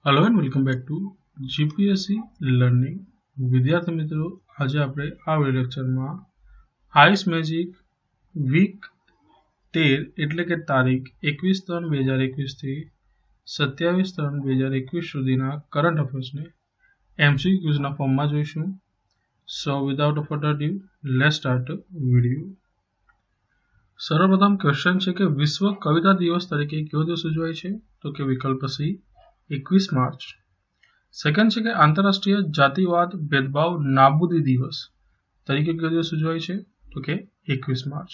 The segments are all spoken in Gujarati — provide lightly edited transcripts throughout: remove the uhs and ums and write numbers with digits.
Hello and welcome back to GPSC learning विद्यार्थी मित्रों आज આપણે આ વિડિયો લેક્ચરમાં આઈસ મેજિક વીક 13 એટલે કે તારીખ 21/3/2021 થી 27/3/2021 સુધીના કરંટ અફેર્સને એમસીક્યુઝ ના ફોર્મમાં જોઈશું. So without further due let's start video. સર્વપ્રથમ ક્વેશ્ચન છે કે વિશ્વ કવિતા દિવસ તરીકે કયો દિવસ ઉજવાય છે? તો કે વિકલ્પ સી 21 માર્ચ. સેકન્ડ છે કે આંતરરાષ્ટ્રીય જાતિવાદ ભેદભાવ નાબૂદી દિવસ તરીકે કયો દિવસ ઉજવાય છે? તો કે 21 માર્ચ.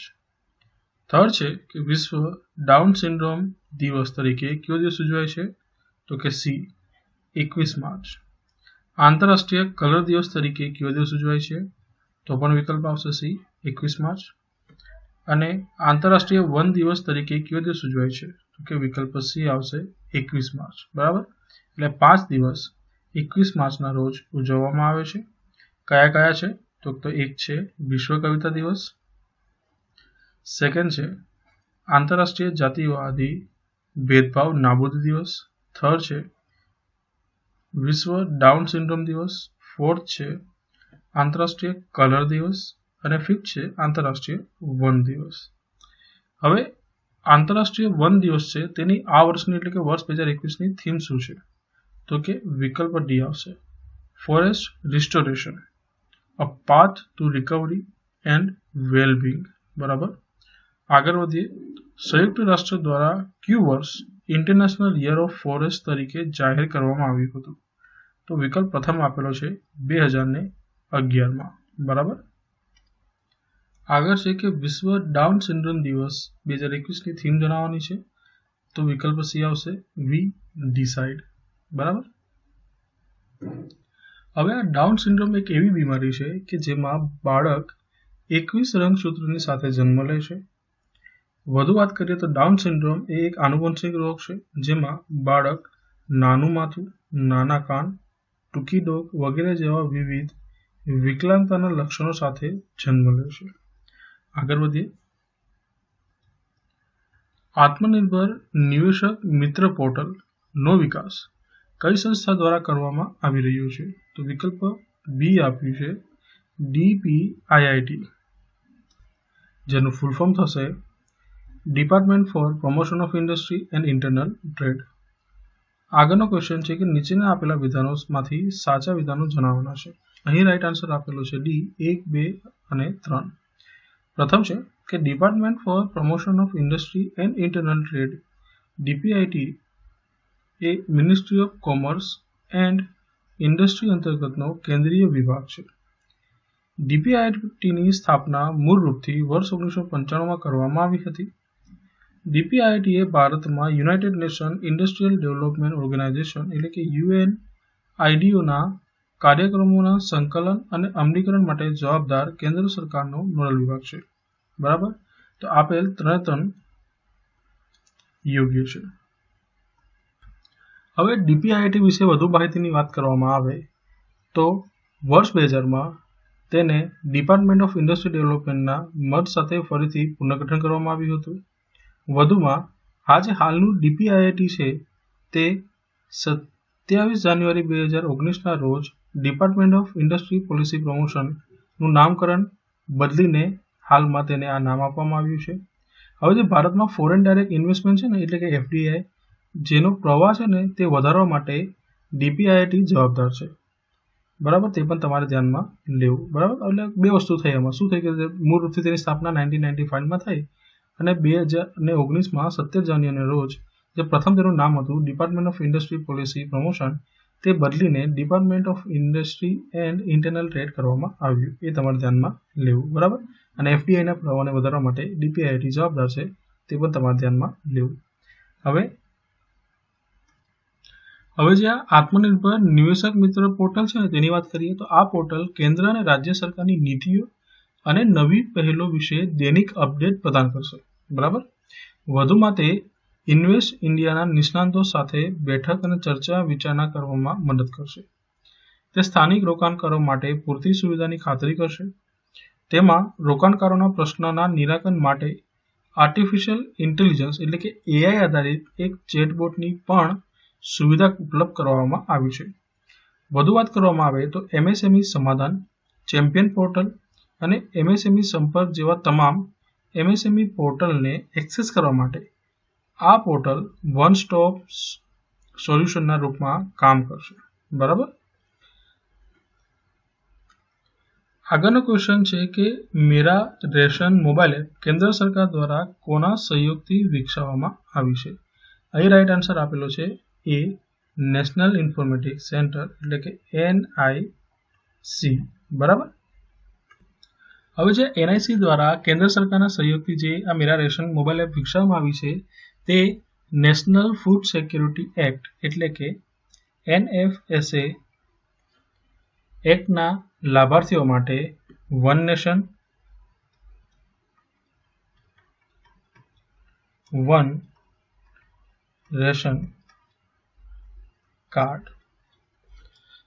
થર્ડ છે કે વિશ્વ ડાઉન સિન્ડ્રોમ દિવસ તરીકે કયો દિવસ ઉજવાય છે? તો કે સી 21 માર્ચ. આંતરરાષ્ટ્રીય કલર દિવસ તરીકે કયો દિવસ ઉજવાય છે? તો પણ વિકલ્પ આવશે સી 21 માર્ચ. અને આંતરરાષ્ટ્રીય વન દિવસ તરીકે કયો દિવસ ઉજવાય છે? તો કે વિકલ્પ સી આવશે 21 માર્ચ. બરાબર, એટલે 5 દિવસ 21 માર્ચના રોજ ઉજવવામાં આવે છે. કયા કયા છે? તો એક છે વિશ્વ કવિતા દિવસ, સેકન્ડ છે આંતરરાષ્ટ્રીય જાતિવાદી ભેદભાવ નાબૂદી દિવસ, થર્ડ છે વિશ્વ ડાઉન સિન્ડ્રોમ દિવસ, ફોર્થ છે આંતરરાષ્ટ્રીય કલર દિવસ અને ફિફ્થ છે આંતરરાષ્ટ્રીય વન દિવસ. હવે આંતરરાષ્ટ્રીય વન દિવસ છે તેની આ વર્ષની એટલે કે વર્ષ 2021ની થીમ શું છે? તો કે વિકલ્પ ડી આવશે forest restoration, a path to recovery and wellbeing. બરાબર, આગળ વધીએ. સંયુક્ત રાષ્ટ્ર દ્વારા કયું વર્ષ ઇન્ટરનેશનલ યર ઓફ ફોરેસ્ટ તરીકે જાહેર કરવામાં આવ્યું હતું? તો વિકલ્પ પ્રથમ આપેલો છે 2011માં. બરાબર, આગળ છે કે વિશ્વ ડાઉન સિન્ડ્રોમ દિવસ 2021ની થીમ જણાવવાની છે. તો વિકલ્પ સી આવશે વી ડિસાઇડ. બરાબર, હવે આ ડાઉન સિન્ડ્રોમ એક એવી બીમારી છે કે જેમાં બાળક 21 રંગસૂત્રોની સાથે જન્મ લે છે. વધુ વાત કરીએ તો ડાઉન સિન્ડ્રોમ એ એક આનુવંશિક રોગ છે જેમાં બાળક નાનું માથું, નાના કાન, ટૂંકી ડોક વગેરે જેવા વિવિધ વિકલાંગતાના લક્ષણો સાથે જન્મ લે છે. આગળ વધીએ. આત્મનિર્ભર નિવેશક મિત્ર પોર્ટલ નો વિકાસ કઈ સંસ્થા દ્વારા કરવામાં આવી રહ્યો છે? તો વિકલ્પ બી આપ્યું છે ડીપીઆઈઆઈટી, જેનું ફૂલ ફોર્મ થશે department for promotion of industry and internal trade. આગળનો ક્વેશ્ચન છે કે નીચેના આપેલા વિધાનોમાંથી સાચા વિધાનો જણાવવાના છે. અહીં રાઈટ આન્સર આપેલો છે ડી 1, 2 અને 3. પ્રથમ છે કે department for promotion of industry and internal trade DPIT એ ministry of commerce and industry અંતર્ગતનો કેન્દ્રીય વિભાગ છે. ડીપીઆઈટીની સ્થાપના મૂળ રૂપથી વર્ષ 1995માં કરવામાં આવી હતી. ડીપીઆઈટી એ ભારતમાં united nation industrial development organisation એટલે કે યુએનઆઈડીઓના કાર્યક્રમોના સંકલન અને અમલીકરણ માટે જવાબદાર કેન્દ્ર સરકારનો નોડલ વિભાગ છે. બરાબર, તો આપેલ 3 યોગ્ય છે. હવે ડીપીઆઈટી વિશે વધુ માહિતીની વાત કરવામાં આવે તો વર્ષ 2000માં તેને ડિપાર્ટમેન્ટ ઓફ ઇન્ડસ્ટ્રી ડેવલપમેન્ટના મદ સાથે ફરીથી પુનર્ગઠન કરવામાં આવ્યું હતું. વધુમાં આ જે હાલનું ડીપીઆઈટી છે તે 27 જાન્યુઆરી 2019ના રોજ ડિપાર્ટમેન્ટ ઓફ ઇન્ડસ્ટ્રી પોલિસી પ્રમોશનનું નામકરણ બદલીને હાલમાં તેને આ નામ આપવામાં આવ્યું છે. હવે જે ભારતમાં ફોરેન ડાયરેક્ટ ઇન્વેસ્ટમેન્ટ છે ને એટલે કે એફડીઆઈ જેનો પ્રવાહ છે ને તે વધારવા માટે ડીપીઆઈટી જવાબદાર છે. બરાબર, તે પણ તમારે ધ્યાનમાં લેવું. બરાબર, એટલે બે વસ્તુ થઈ. એમાં શું થઈ કે મૂળ રૂપથી તેની સ્થાપના 1995માં થઈ અને 2019માં 17 જાન્યુઆરીના રોજ જે પ્રથમ તેનું નામ હતું department of industry policy promotion તે બદલીને department of industry and internal trade કરવામાં આવ્યું. એ તમારે ધ્યાનમાં લેવું. બરાબર, અને એફડીઆઈના પ્રવાહને વધારવા માટે ડીપીઆઈટી જવાબદાર છે તે પણ તમારે ધ્યાનમાં લેવું. હવે જે આ આત્મનિર્ભર નિવેશક મિત્ર પોર્ટલ છે તેની વાત કરીએ તો આ પોર્ટલ કેન્દ્ર અને રાજ્ય સરકારની નીતિઓ અને નવી પહેલો વિશે દૈનિક અપડેટ પ્રદાન કરશે. બરાબર, વધુમાં તે ઇન્વેસ્ટ ઇન્ડિયાના નિષ્ણાતો સાથે બેઠક અને ચર્ચા વિચારણા કરવામાં મદદ કરશે. તે સ્થાનિક રોકાણકારો માટે પૂરતી સુવિધાની ખાતરી કરશે. તેમાં રોકાણકારોના પ્રશ્નોના નિરાકરણ માટે આર્ટિફિશિયલ ઇન્ટેલિજન્સ એટલે કે એઆઈ આધારિત એક ચેટબોટની પણ સુવિધા ઉપલબ્ધ કરવામાં આવી છે। વધુ વાત કરવામાં આવે તો MSME સમાધાન, ચેમ્પિયન પોર્ટલ અને MSME સંપર્ક જેવા તમામ MSME પોર્ટલને એક્સેસ કરવા માટે આ પોર્ટલ વન સ્ટોપ સોલ્યુશનના રૂપમાં કામ કરશે। બરાબર। આગળનો ક્વેશ્ચન છે કે મેરા રેશન મોબાઈલ એપ કેન્દ્ર સરકાર દ્વારા કોના સહયોગથી વિકસાવવામાં આવી છે? અહીં રાઈટ આન્સર આપેલો છે એ નેશનલ ઇન્ફોર્મેટિક્સ સેન્ટર એટલે કે NIC। બરાબર। હવે જે NIC દ્વારા કેન્દ્ર સરકારના સહયોગથી જે આ મેરા રેશન મોબાઈલ એપ વિકસાવવામાં આવી છે તે નેશનલ ફૂડ સિક્યુરિટી એક્ટ એટલે કે NFSA એક્ટના લાભાર્થીઓ માટે one nation one ration card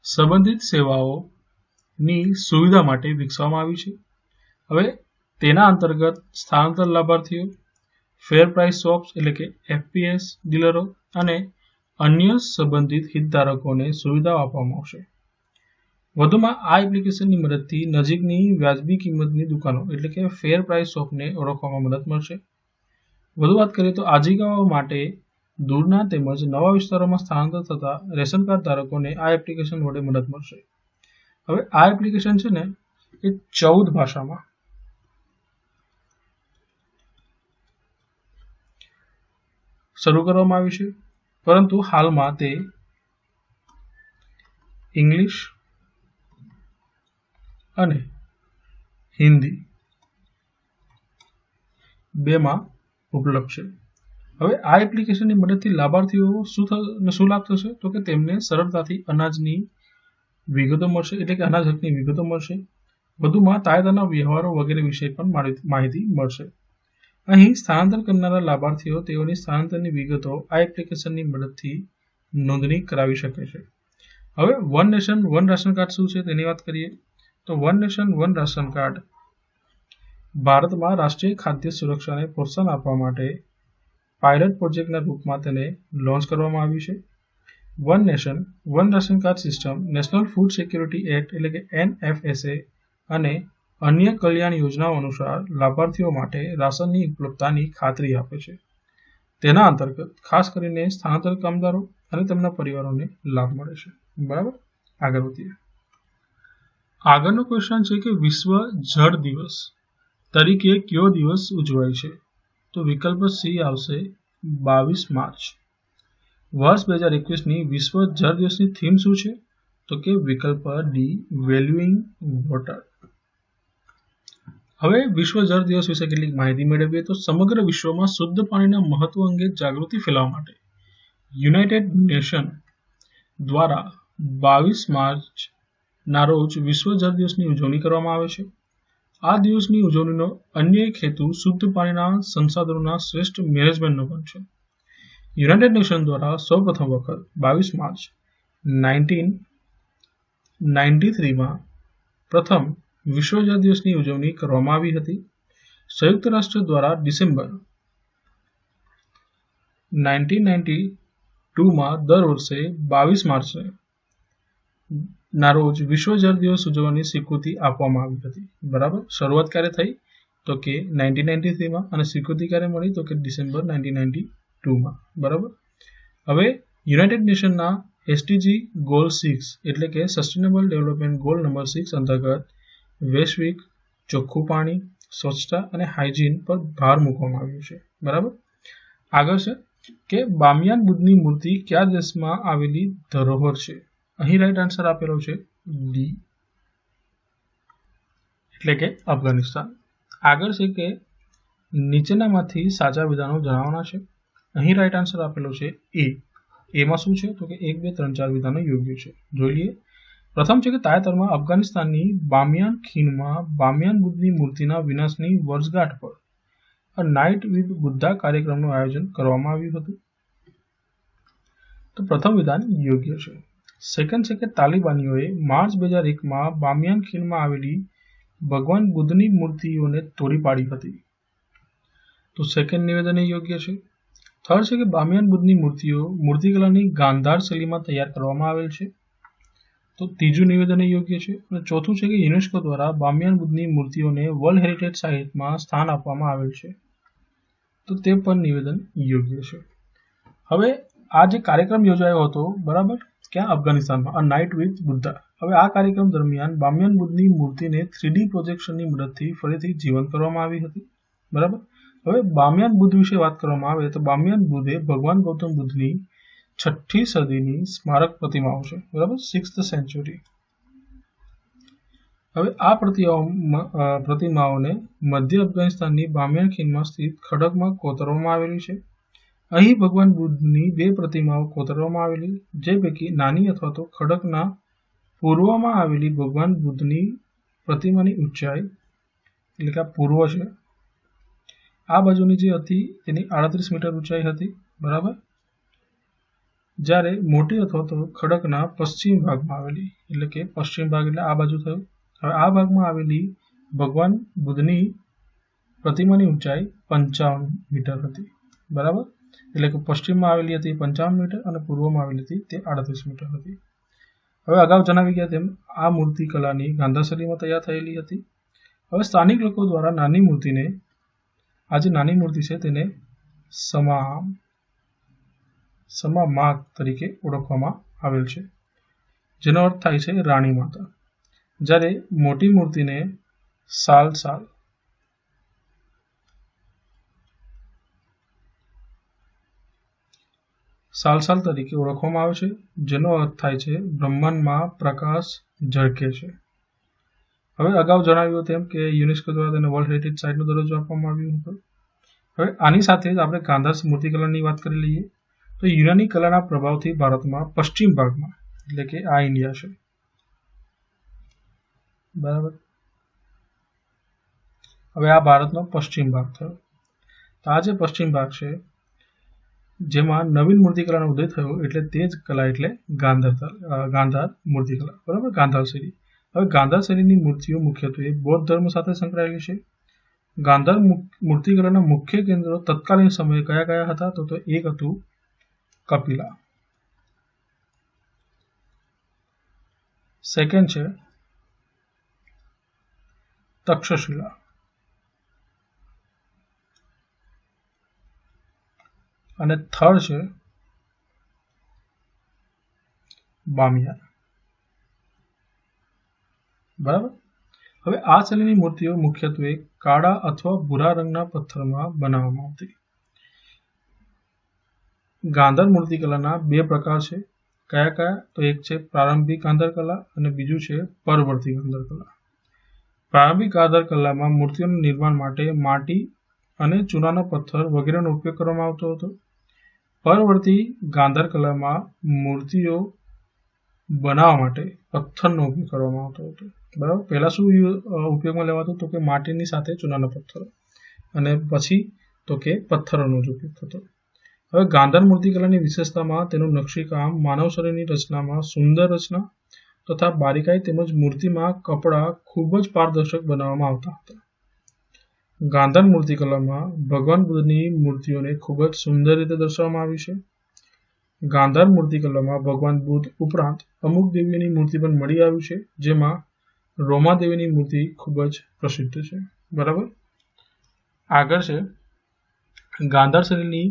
સંબંધિત સેવાઓની સુવિધા માટે વિકસાવવામાં આવી છે। હવે તેના અંતર્ગત સ્થાનાંતર લાભાર્થીઓ, ફેર પ્રાઇસ શોપ્સ એટલે કે FPS ડીલરો અને અન્ય સંબંધિત હિતધારકોને સુવિધાઓ આપવામાં આવશે। વધુમાં આ એપ્લિકેશનની મદદથી નજીકની વ્યાજબી કિંમતની દુકાનો એટલે કે ફેર પ્રાઇસ શોપને ઓળખવામાં મદદ મળશે। વધુ વાત કરીએ તો આજીવિકાઓ માટે દૂરના તેમજ નવા વિસ્તારોમાં સ્થળાંતર થતા રેશન કાર્ડ ધારકોને આ એપ્લિકેશન વડે મદદ મળશે। હવે આ એપ્લિકેશન છે ને એ 14 ભાષામાં શરૂ કરવામાં આવી છે, પરંતુ હાલમાં તે ઇંગ્લિશ અને હિન્દી બેમાં ઉપલબ્ધ છે। હવે આ એપ્લિકેશનની મદદથી લાભાર્થીઓ શું લાભ થશે તો કે તેમને સરળતાથી અનાજની વિગતો મળશે એટલે કે અનાજ હકની વિગતો મળશે। વધુમાં તાજેતરના વ્યવહારો વગેરે વિશે પણ માહિતી મળશે। અહીં સ્થળાંતર કરનારા લાભાર્થીઓ તેઓની સ્થળાંતરની વિગતો આ એપ્લિકેશનની મદદથી નોંધણી કરાવી શકે છે। હવે one nation one ration card શું છે તેની વાત કરીએ તો one nation one ration card ભારતમાં રાષ્ટ્રીય ખાદ્ય સુરક્ષાને પ્રોત્સાહન આપવા માટે પાયલટ પ્રોજેક્ટના રૂપમાં તેને લોન્ચ કરવામાં આવ્યું છે। One nation one ration card system national food security act એટલે કે NFSA અને અન્ય કલ્યાણ યોજનાઓ અનુસાર લાભાર્થીઓ માટે રાશનની ઉપલબ્ધતાની ખાતરી આપે છે। તેના અંતર્ગત ખાસ કરીને સ્થળાંતર કામદારો અને તેમના પરિવારોને લાભ મળે છે। બરાબર। આગળ વધીએ। આગળનો ક્વેશ્ચન છે કે વિશ્વ જળ દિવસ તરીકે કયો દિવસ ઉજવાય છે? તો વિકલ્પ સી આવશે 22 માર્ચ। વર્ષ 2021ની વિશ્વ જળ દિવસની થીમ શું છે? તો કે વિકલ્પ ડી વેલ્યુઇંગ વોટર। હવે વિશ્વ જળ દિવસ વિશે કેટલીક માહિતી મેળવીએ તો સમગ્ર વિશ્વમાં શુદ્ધ પાણીના મહત્વ અંગે જાગૃતિ ફેલાવવા માટે યુનાઇટેડ નેશન દ્વારા 22 માર્ચના રોજ વિશ્વ જળ દિવસની ઉજવણી કરવામાં આવે છે। આ દિવસની ઉજવણીનો અન્ય એક હેતુ શુદ્ધ પાણીના સંસાધનોના શ્રેષ્ઠ મેનેજમેન્ટનો પણ છે। યુનાઇટેડ નેશન દ્વારા સૌપ્રથમ વખત 22 માર્ચ 1993માં પ્રથમ વિશ્વ જળ દિવસની ઉજવણી કરવામાં આવી હતી। સંયુક્ત રાષ્ટ્ર દ્વારા ડિસેમ્બર 1992માં દર વર્ષે 22 માર્ચે ના રોજ વિશ્વ જળ દિવસ ઉજવવાની સ્વીકૃતિ આપવામાં આવી હતી। બરાબર। શરૂઆત ક્યારે થઈ તો કે 1993માં અને સ્વીકૃતિ ક્યારે મળી તો કે ડિસેમ્બર 1992માં। બરાબર। હવે યુનાઇટેડ નેશનના SDG ગોલ 6 એટલે કે સસ્ટેનેબલ ડેવલપમેન્ટ ગોલ નંબર 6 અંતર્ગત વૈશ્વિક ચોખ્ખું પાણી, સ્વચ્છતા અને હાઇજીન પર ભાર મૂકવામાં આવ્યો છે। બરાબર। આગળ છે કે બામિયાન બુદ્ધની મૂર્તિ કયા દેશમાં આવેલી ધરોહર છે? અહીં રાઈટ આન્સર આપેલો છે ડી એટલે કે અફઘાનિસ્તાન। આગળ છે કે નીચેનામાંથી સાચા વિધાનો જણાવવાના છે। અહીં રાઈટ આન્સર આપેલો છે એમાં શું છે તો કે 1, 2, 3, 4 વિધાનો યોગ્ય છે। જોઈ લઈએ। પ્રથમ છે કે તાજેતરમાં અફઘાનિસ્તાનની બામિયાન ખીણમાં બામિયાન બુદ્ધની મૂર્તિના વિનાશની વર્ષગાંઠ પર અ નાઇટ વિથ બુદ્ધા કાર્યક્રમનું આયોજન કરવામાં આવ્યું હતું। તો પ્રથમ વિધાન યોગ્ય છે। સેકન્ડ છે કે તાલિબાનીઓએ માર્ચ 2001માં બામિયાન ખીણમાં આવેલી ભગવાન બુદ્ધની મૂર્તિઓને તોડી પાડી હતી। તો સેકન્ડ નિવેદન યોગ્ય છે। થર્ડ છે કે બામિયાન બુદ્ધની મૂર્તિઓ મૂર્તિકલાની ગાંધાર શૈલીમાં તૈયાર કરવામાં આવેલ છે. તો ત્રીજું નિવેદન યોગ્ય છે. અને ચોથું છે કે યુનેસ્કો દ્વારા બામિયાન બુદ્ધની મૂર્તિઓને વર્લ્ડ હેરિટેજ સાઇટમાં સ્થાન આપવામાં આવેલ છે. તો તે પણ નિવેદન યોગ્ય છે. હવે આ જે કાર્યક્રમ યોજાયો હતો, બરાબર, ક્યાં? અફઘાનિસ્તાનમાં, અ નાઇટ વિથ બુદ્ધા. હવે આ કાર્યક્રમ દરમિયાન બામિયાન બુદ્ધની મૂર્તિને 3D પ્રોજેક્શનની મદદથી ફરીથી જીવંત કરવામાં આવી હતી. બરાબર. હવે બામિયાન બુદ્ધ વિશે વાત કરવામાં આવે તો બામિયાન બુદ્ધ એ ભગવાન ગૌતમ બુદ્ધની 6ઠી સદીની સ્મારક પ્રતિમાઓ છે. બરાબર, 6th સેન્ચુરી. હવે આ પ્રતિમાઓને મધ્ય અફઘાનિસ્તાનની બામિયાન ખીણમાં સ્થિત ખડકમાં કોતરવામાં આવેલી છે. અહીં ભગવાન બુદ્ધની 2 પ્રતિમાઓ કોતરવામાં આવેલી, જે પૈકી નાની અથવા તો ખડકના પૂર્વમાં આવેલી ભગવાન બુદ્ધની પ્રતિમાની ઊંચાઈ, એટલે કે આ પૂર્વ છે, આ બાજુની જે હતી તેની 38 મીટર ઊંચાઈ હતી. બરાબર. જ્યારે મોટી અથવા તો ખડકના પશ્ચિમ ભાગમાં આવેલી, એટલે કે પશ્ચિમ ભાગ એટલે આ બાજુ થયું. હવે આ ભાગમાં આવેલી ભગવાન બુદ્ધની પ્રતિમાની ઊંચાઈ 55 મીટર હતી. બરાબર. એટલે કે પશ્ચિમમાં આવેલી હતી 55 મીટર અને પૂર્વમાં આવેલી હતી તે 38 મીટર હતી. હવે અગાઉ જણાવી ગયા તેમ આ મૂર્તિ કલાની ગાંધાર શૈલીમાં તૈયાર થયેલી હતી. હવે સ્થાનિક લોકો દ્વારા નાની મૂર્તિને, આ જે નાની મૂર્તિ છે તેને સમામાગ તરીકે ઓળખવામાં આવેલ છે, જેનો અર્થ થાય છે રાણી માતા. જ્યારે મોટી મૂર્તિને સાલ તરીકે ઓળખવામાં આવે છે, જેનો અર્થ થાય છે બ્રહ્માંડમાં પ્રકાશ ઝળકે છે. હવે અગાઉ જણાવ્યું તેમ કે યુનેસ્કો દ્વારા તેને વર્લ્ડ હેરિટેજ સાઇટનો દરજ્જો આપવામાં આવ્યો હતો. હવે આની સાથે જ આપણે ગાંધાર મૂર્તિકલાની વાત કરી લઈએ. તો યુનાની કલાના પ્રભાવથી ભારતમાં પશ્ચિમ ભાગમાં, એટલે કે આ ઇન્ડિયા છે, બરાબર. હવે આ ભારતનો પશ્ચિમ ભાગ થયો. તો આ જે પશ્ચિમ ભાગ છે જેમાં નવીન મૂર્તિકલાનો ઉદય થયો, એટલે તે જ કલા એટલે ગાંધાર મૂર્તિકલા. બરાબર, ગાંધાર શૈલી. હવે ગાંધાર શૈલીની મૂર્તિઓ મુખ્યત્વે બૌદ્ધ ધર્મ સાથે સંકળાયેલી છે. ગાંધાર મૂર્તિકલાના મુખ્ય કેન્દ્રો તત્કાલીન સમયે કયા કયા હતા? તો એક હતું કપિલા, સેકન્ડ છે તક્ષશિલા, અને થર્ડ છે બામિયાન. બરાબર. હવે આ શૈલીની મૂર્તિઓ મુખ્યત્વે કાળા અથવા ભૂરા રંગના પથ્થરમાં બનાવવામાં આવતી. ગાંધાર મૂર્તિકલાના 2 પ્રકાર છે. કયા કયા? તો એક છે પ્રારંભિક ગાંધાર કલા અને બીજું છે પરવર્તી ગાંધાર કલા. પ્રારંભિક ગાંધાર કલામાં મૂર્તિઓના નિર્માણ માટે માટી અને ચૂનાનો પથ્થર વગેરેનો ઉપયોગ કરવામાં આવતો હતો. પરવર્તી ગાંધાર કલામાં મૂર્તિઓ બનાવવા માટે પથ્થરનો ઉપયોગ કરવામાં આવતો હતો. બરાબર. પહેલા શું ઉપયોગમાં લેવાતું? તો કે માટીની સાથે ચૂનાનો પથ્થર, અને પછી તો કે પથ્થરોનો જ ઉપયોગ થતો. હવે ગાંધાર મૂર્તિકલાની વિશેષતામાં તેનું નકશીકામ, માનવ શરીરની રચનામાં સુંદર રચના તથા બારીકાઈ તેમજ મૂર્તિમાં કપડા ખૂબ જ પારદર્શક બનાવવામાં આવતા હતા. ગાંધાર મૂર્તિકલામાં ભગવાન બુદ્ધની મૂર્તિઓને ખૂબ જ સુંદર રીતે દર્શાવવામાં આવી છે. ગાંધાર મૂર્તિકલામાં ભગવાન બુદ્ધ ઉપરાંત અમુક દેવીઓની મૂર્તિ પણ મળી આવી છે, જેમાં રોમા દેવીની મૂર્તિ ખૂબ જ પ્રસિદ્ધ છે. બરાબર. આગળ છે ગાંધાર શૈલીની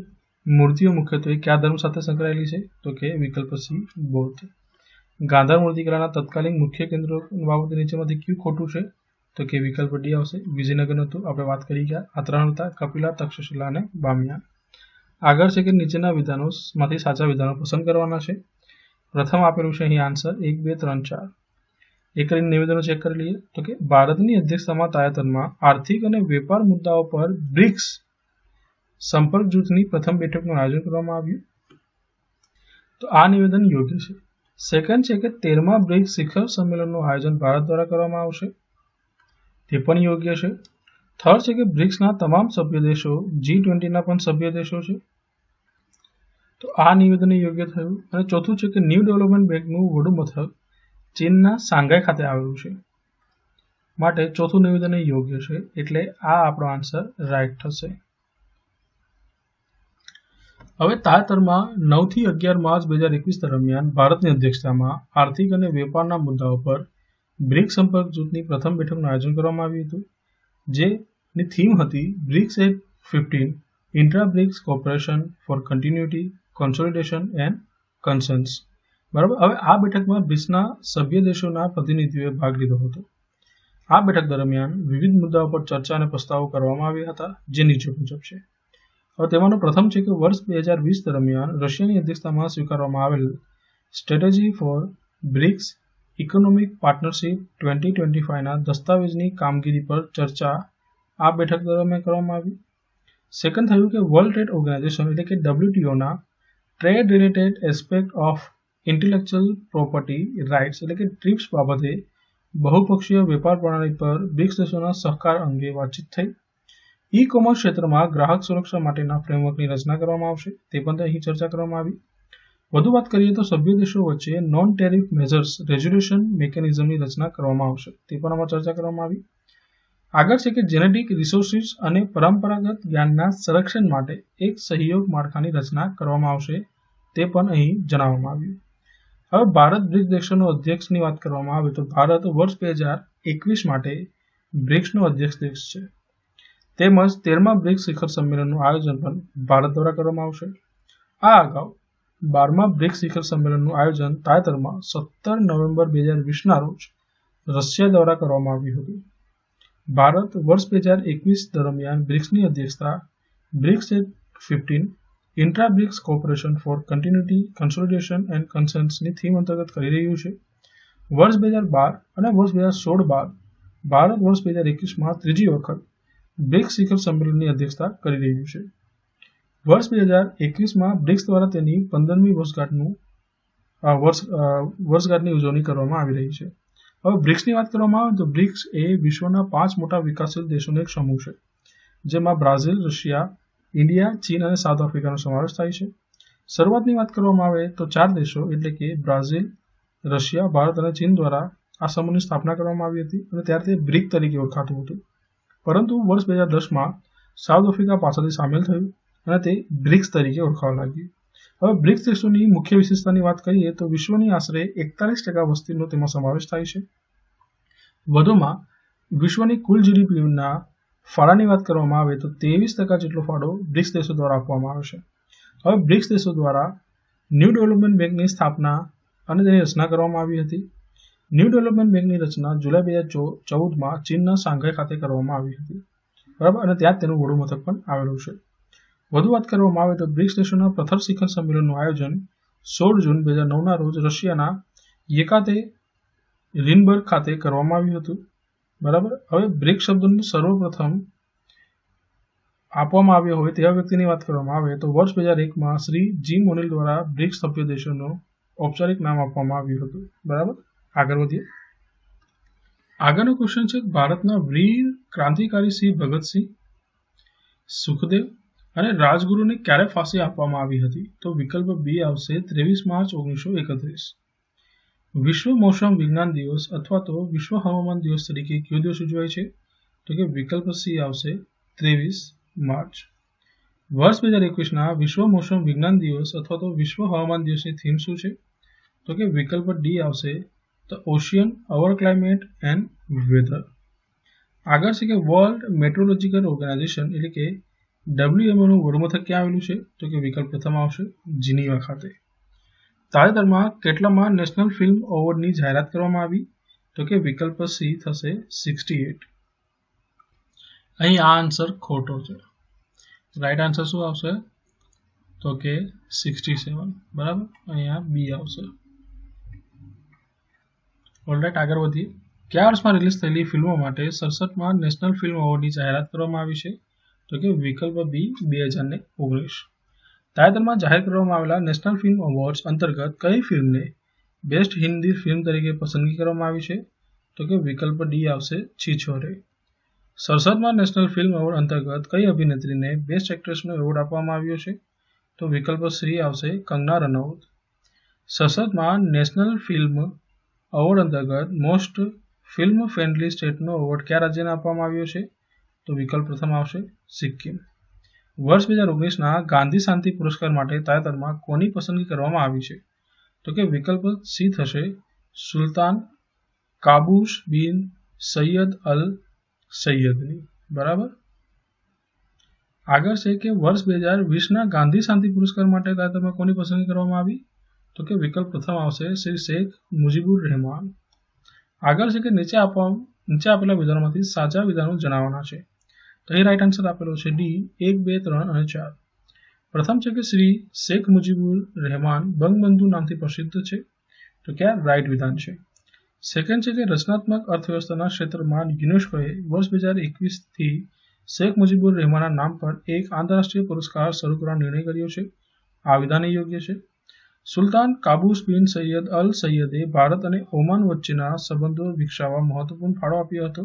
મૂર્તિઓ મુખ્યત્વે કયા ધર્મ સાથે સંકળાયેલી છે? તો કે વિકલ્પ સી, બૌદ્ધ. ગાંધાર મૂર્તિકલાના તત્કાલીન મુખ્ય કેન્દ્રો બાબતે નીચેમાંથી કયું ખોટું છે? તો કે વિકલ્પ ડી આવશે, વિજયનગર હતું. આપણે વાત કરી ગયા. આ 3 હતા, કપિલા, તક્ષશિલા અને બામિયાન. આગળ છે કે નીચેના વિધાનોમાંથી સાચા વિધાનો પસંદ કરવાના છે. પ્રથમ આપેલું છે અહીં આન્સર 1, 2, 3, 4. એક કરીને નિવેદનો ચેક કરી લઈએ. તો કે ભારતની અધ્યક્ષતામાં તાજેતરમાં આર્થિક અને વેપાર મુદ્દાઓ પર બ્રિક્સ સંપર્ક જૂથની પ્રથમ બેઠકનું આયોજન કરવામાં આવ્યું. તો આ નિવેદન યોગ્ય છે. સેકન્ડ છે કે 13મા બ્રિક્સ શિખર સંમેલનનું આયોજન ભારત દ્વારા કરવામાં આવશે. તે પણ યોગ્ય છે. થર્ડ છે કે બ્રિક્સના તમામ સભ્ય દેશો G20ના પણ સભ્ય દેશો છે. તો આ નિવેદન યોગ્ય થયું. અને ચોથું છે કે ન્યૂ ડેવલપમેન્ટ બેંકનું વડું મથક ચીનના શાંઘાઈ ખાતે આવેલું છે. માટે ચોથું નિવેદન યોગ્ય છે, એટલે આ આપણો આન્સર રાઈટ થશે. હવે તાજેતરમાં 9 થી 11 માર્ચ 2021 દરમિયાન ભારતની અધ્યક્ષતામાં આર્થિક અને વેપારના મુદ્દાઓ પર બ્રિક્સ સંપર્ક જૂથની પ્રથમ બેઠકનું આયોજન કરવામાં આવ્યું હતું, જેની થીમ હતી BRICS at 15 intra BRICS cooperation for continuity, consolidation and consensus. બરાબર. હવે આ બેઠકમાં બ્રિક્સના સભ્ય દેશોના પ્રતિનિધિઓએ ભાગ લીધો હતો. આ બેઠક દરમિયાન વિવિધ મુદ્દાઓ પર ચર્ચા અને પ્રસ્તાવો કરવામાં આવ્યા હતા, જે નીચે મુજબ છે. હવે તેમાંનો પ્રથમ છે કે વર્ષ 2020 દરમિયાન રશિયાની અધ્યક્ષતામાં સ્વીકારવામાં આવેલ strategy for BRICS economic partnership 2025ના દસ્તાવેજની કામગીરી પર ચર્ચા આ બેઠક દરમિયાન કરવામાં આવી. સેકન્ડ થયું કે વર્લ્ડ ટ્રેડ ઓર્ગેનાઇઝેશન એટલે કે WTOના trade related aspect of intellectual property rights એટલે કે ટ્રીપ્સ બાબતે બહુપક્ષીય વેપાર પ્રણાલી પર બ્રિક્સ દેશોના સહકાર અંગે વાતચીત થઈ. ઈ કોમર્સ ક્ષેત્રમાં ગ્રાહક સુરક્ષા માટેના ફ્રેમવર્કની રચના કરવામાં આવશે, તે પણ અહીં ચર્ચા કરવામાં આવી. વધુ વાત કરીએ તો સભ્ય દેશો વચ્ચે નોન ટેરિફ મેજર્સ રેઝોલ્યુશન મિકેનિઝમની રચના કરવામાં આવશે, તે પણ આમાં ચર્ચા કરવામાં આવી. આગળ છે કે જેનેટિક રિસોર્સિસ અને પરંપરાગત જ્ઞાનના સંરક્ષણ માટે એક સહયોગ માળખાની રચના કરવામાં આવશે, તે પણ અહીં જણાવવામાં આવ્યું. હવે ભારત બ્રિક્સ દેશોનો અધ્યક્ષની વાત કરવામાં આવે તો ભારત વર્ષ 2021 માટે બ્રિક્સનો અધ્યક્ષ દેશ છે. તેમજ 13મા બ્રિક્સ શિખર સંમેલનનું આયોજન પણ ભારત દ્વારા કરવામાં આવશે. આ અગાઉ 12મા બ્રિક્સ શિખર સંમેલનનું આયોજન તાજેતરમાં 17 નવેમ્બર 2020ના રોજ રશિયા દ્વારા કરવામાં આવ્યું હતું. ભારત વર્ષ 2021 દરમિયાન બ્રિક્સની અધ્યક્ષતા BRICS at 15 intra BRICS cooperation for continuity, consolidation and કન્સન્સની થીમ અંતર્ગત કરી રહ્યું છે. વર્ષ 2012 અને વર્ષ 2016 બાદ ભારત વર્ષ 2021માં ત્રીજી વખત બ્રિક્સ શિખર સંમેલનની અધ્યક્ષતા કરી રહ્યું છે. વર્ષ 2021માં બ્રિક્સ દ્વારા તેની 15મી વર્ષગાંઠની ઉજવણી કરવામાં આવી રહી છે. હવે બ્રિક્સની વાત કરવામાં આવે તો બ્રિક્સ એ વિશ્વના 5 મોટા વિકાસશીલ દેશોનો એક સમૂહ છે, જેમાં બ્રાઝિલ, રશિયા, ઇન્ડિયા, ચીન અને સાઉથ આફ્રિકાનો સમાવેશ થાય છે. શરૂઆતની વાત કરવામાં આવે તો 4 દેશો એટલે કે બ્રાઝિલ, રશિયા, ભારત અને ચીન દ્વારા આ સમૂહની સ્થાપના કરવામાં આવી હતી અને ત્યારે તે બ્રિક તરીકે ઓળખાતું હતું. પરંતુ વર્ષ 2010માં સાઉથ આફ્રિકા પાછળથી સામેલ થયું અને તે બ્રિક્સ તરીકે ઓળખાવા લાગ્યું. હવે બ્રિક્સ દેશોની મુખ્ય વિશેષતાની વાત કરીએ તો વિશ્વની આશરે 41% વસ્તીનો તેમાં સમાવેશ થાય છે. વધુમાં વિશ્વની કુલ જીડીપીના ફાળાની વાત કરવામાં આવે તો 23% જેટલો ફાળો બ્રિક્સ દેશો દ્વારા આપવામાં આવે છે. હવે બ્રિક્સ દેશો દ્વારા ન્યૂ ડેવલપમેન્ટ બેંકની સ્થાપના અને તેની રચના કરવામાં આવી હતી. ન્યૂ ડેવલપમેન્ટ બેંકની રચના જુલાઈ 2014માં ચીનના શાંઘાઈ ખાતે કરવામાં આવી હતી. બરાબર, અને ત્યાં તેનું વડું મથક પણ આવેલું છે. વધુ વાત કરવામાં આવે તો બ્રિક્સ દેશોના પ્રથમ શિખર સંમેલનનું આયોજન 16 જૂન 2009ના રોજ રશિયાના યેકાતેરિનબર્ગ ખાતે કરવામાં આવ્યું હતું. બરાબર. હવે બ્રિક્સ શબ્દનું સર્વપ્રથમ આપવામાં આવ્યો હોય તેવા વ્યક્તિની વાત કરવામાં આવે તો વર્ષ 2001માં શ્રી જી મોનિલ દ્વારા બ્રિક્સ સભ્ય દેશોનું ઔપચારિક નામ આપવામાં આવ્યું હતું. બરાબર. આગળ વધીએ. આગળનો ક્વેશ્ચન છે ભારતના વીર ક્રાંતિકારી સિંહ ભગતસિંહ, સુખદેવ અને રાજગુરુને ક્યારે ફાંસી આપવામાં આવી હતી? તો વિકલ્પ બી આવશે 23 માર્ચ 1931. વિશ્વ મોસમ વિજ્ઞાન દિવસ અથવા તો વિશ્વ હવામાન દિવસ તરીકે કયો દિવસ ઉજવાય છે? તો કે વિકલ્પ સી આવશે 23 માર્ચ. વર્ષ 2021ના વિશ્વ મોસમ વિજ્ઞાન દિવસ અથવા તો વિશ્વ હવામાન દિવસની થીમ શું છે? તો કે વિકલ્પ ડી આવશે the ocean, our climate and weather. આગળ છે કે વર્લ્ડ મેટ્રોલોજીકલ ઓર્ગેનાઇઝેશન એટલે કે WMOનું વડુમથક ક્યાં આવેલું છે? તો કે વિકલ્પ પ્રથમ આવશે જીનીવા ખાતે. તાજેતરમાં કેટલામાં નેશનલ ફિલ્મ એવોર્ડની જાહેરાત કરવામાં આવી? તો કે વિકલ્પ સી થશે 68. અહીં આ આન્સર ખોટો છે. રાઈટ આન્સર શું આવશે? તો કે 67. બરાબર, અહીંયા બી આવશે. ઓલરાઈટ, આગળ વધીએ. કયા વર્ષમાં રિલીઝ થયેલી ફિલ્મો માટે 67માં નેશનલ ફિલ્મ એવોર્ડની જાહેરાત કરવામાં આવી છે? તો કે વિકલ્પ બી 2019. તાજેતરમાં જાહેર કરવામાં આવેલા નેશનલ ફિલ્મ એવોર્ડ્સ અંતર્ગત કઈ ફિલ્મને બેસ્ટ હિન્દી ફિલ્મ તરીકે પસંદગી કરવામાં આવી છે? તો કે વિકલ્પ ડી આવશે છીછોરે. 67માં નેશનલ ફિલ્મ એવોર્ડ અંતર્ગત કઈ અભિનેત્રીને બેસ્ટ એક્ટ્રેસનો એવોર્ડ આપવામાં આવ્યો છે? તો વિકલ્પ સી આવશે કંગના રનૌત. 67માં નેશનલ ફિલ્મ એવોર્ડ અંતર્ગત મોસ્ટ ફિલ્મ ફ્રેન્ડલી સ્ટેટનો એવોર્ડ કયા રાજ્યને આપવામાં આવ્યો છે? તો વિકલ્પ પ્રથમ આવશે સિક્કિમ. વર્ષ 2019ના ગાંધી શાંતિ પુરસ્કાર માટે તાજેતરમાં કોની પસંદગી કરવામાં આવી છે? તો કે વિકલ્પ સી થશે સુલતાન કાબૂસ બિન સૈયદ અલ સૈયદની. બરાબર. આગળ છે કે વર્ષ 2020ના ગાંધી શાંતિ પુરસ્કાર માટે તાજેતરમાં કોની પસંદગી કરવામાં આવી? તો કે વિકલ્પ પ્રથમ આવશે શ્રી શેખ મુજીબુર રહેમાન. આગળ છે કે નીચે આપેલા વિધાનોમાંથી સાચા વિધાનો જણાવવાના છે. તો અહીં રાઈટ આન્સર આપેલો છે ડી 1, 2, 3 અને 4. પ્રથમ છે કે શ્રી શેખ મુજીબુર રહેમાન બંગબંધુ નામથી પ્રસિદ્ધ છે. તો કે આ રાઈટ વિધાન છે. સેકન્ડ છે કે રચનાત્મક અર્થવ્યવસ્થાના ક્ષેત્રમાં યુનેસ્કોએ વર્ષ 2021થી શેખ મુજીબુર રહેમાનના નામ પર એક આંતરરાષ્ટ્રીય પુરસ્કાર શરૂ કરવાનો નિર્ણય કર્યો છે. આ વિધાન યોગ્ય છે. સુલતાન કાબૂસ બિન સૈયદ અલ સૈયદે ભારત અને ઓમાન વચ્ચેના સંબંધો વિકસાવવા મહત્વપૂર્ણ ફાળો આપ્યો હતો.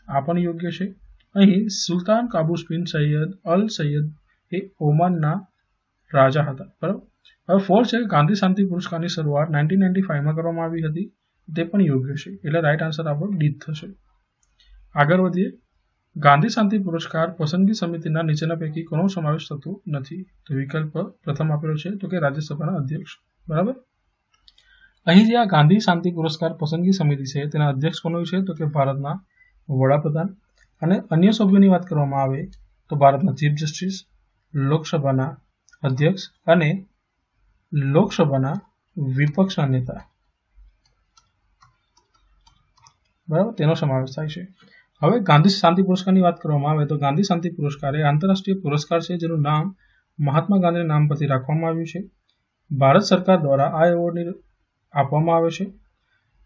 આ પણ યોગ્ય છે. અહીં સુલતાન કાબૂસ બિન સૈયદ અલ સૈયદ એ ઓમાનના રાજા હતા. બરાબર. હવે ફોર્થ છે કે ગાંધી શાંતિ પુરસ્કારની શરૂઆત 1995માં કરવામાં આવી હતી. તે પણ યોગ્ય છે. એટલે રાઈટ આન્સર આપણો ડી થશે. આગળ વધીએ. ગાંધી શાંતિ પુરસ્કાર પસંદગી સમિતિના નીચેના પૈકી કોનો સમાવેશ થતો નથી? તો વિકલ્પ પ્રથમ આપેલો છે તો કે રાજ્યસભાના અધ્યક્ષ. બરાબર. અહીં જે આ ગાંધી શાંતિ પુરસ્કાર પસંદગી સમિતિ છે તેના અધ્યક્ષ કોનો છે? તો કે ભારતના વડાપ્રધાન. અને અન્ય સભ્યોની વાત કરવામાં આવે તો ભારતના ચીફ જસ્ટિસ, લોકસભાના અધ્યક્ષ અને લોકસભાના વિપક્ષના નેતા. બરાબર, તેનો સમાવેશ થાય છે. હવે ગાંધી શાંતિ પુરસ્કારની વાત કરવામાં આવે તો ગાંધી શાંતિ પુરસ્કાર એ આંતરરાષ્ટ્રીય પુરસ્કાર છે જેનું નામ મહાત્મા ગાંધીના નામ પરથી રાખવામાં આવ્યું છે. ભારત સરકાર દ્વારા આ એવોર્ડની આપવામાં આવે છે.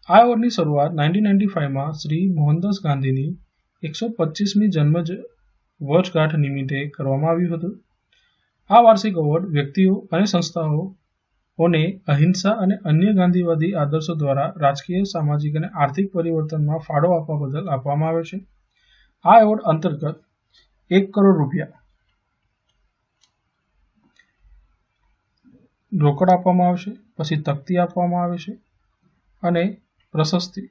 આ એવોર્ડની શરૂઆત 1995માં શ્રી મોહનદાસ ગાંધીની 125મી જન્મ વર્ષગાંઠ નિમિત્તે કરવામાં આવ્યું હતું. આ વાર્ષિક એવોર્ડ વ્યક્તિઓ અને સંસ્થાઓને અહિંસા અને અન્ય ગાંધીવાદી આદર્શો દ્વારા રાજકીય, સામાજિક અને આર્થિક પરિવર્તનમાં ફાળો આપવા બદલ આપવામાં આવે છે. આ એવોર્ડ અંતર્ગત 1 કરોડ રૂપિયા રોકડ આપવામાં આવશે, પછી તકતી આપવામાં આવે છે અને પ્રશસ્તિ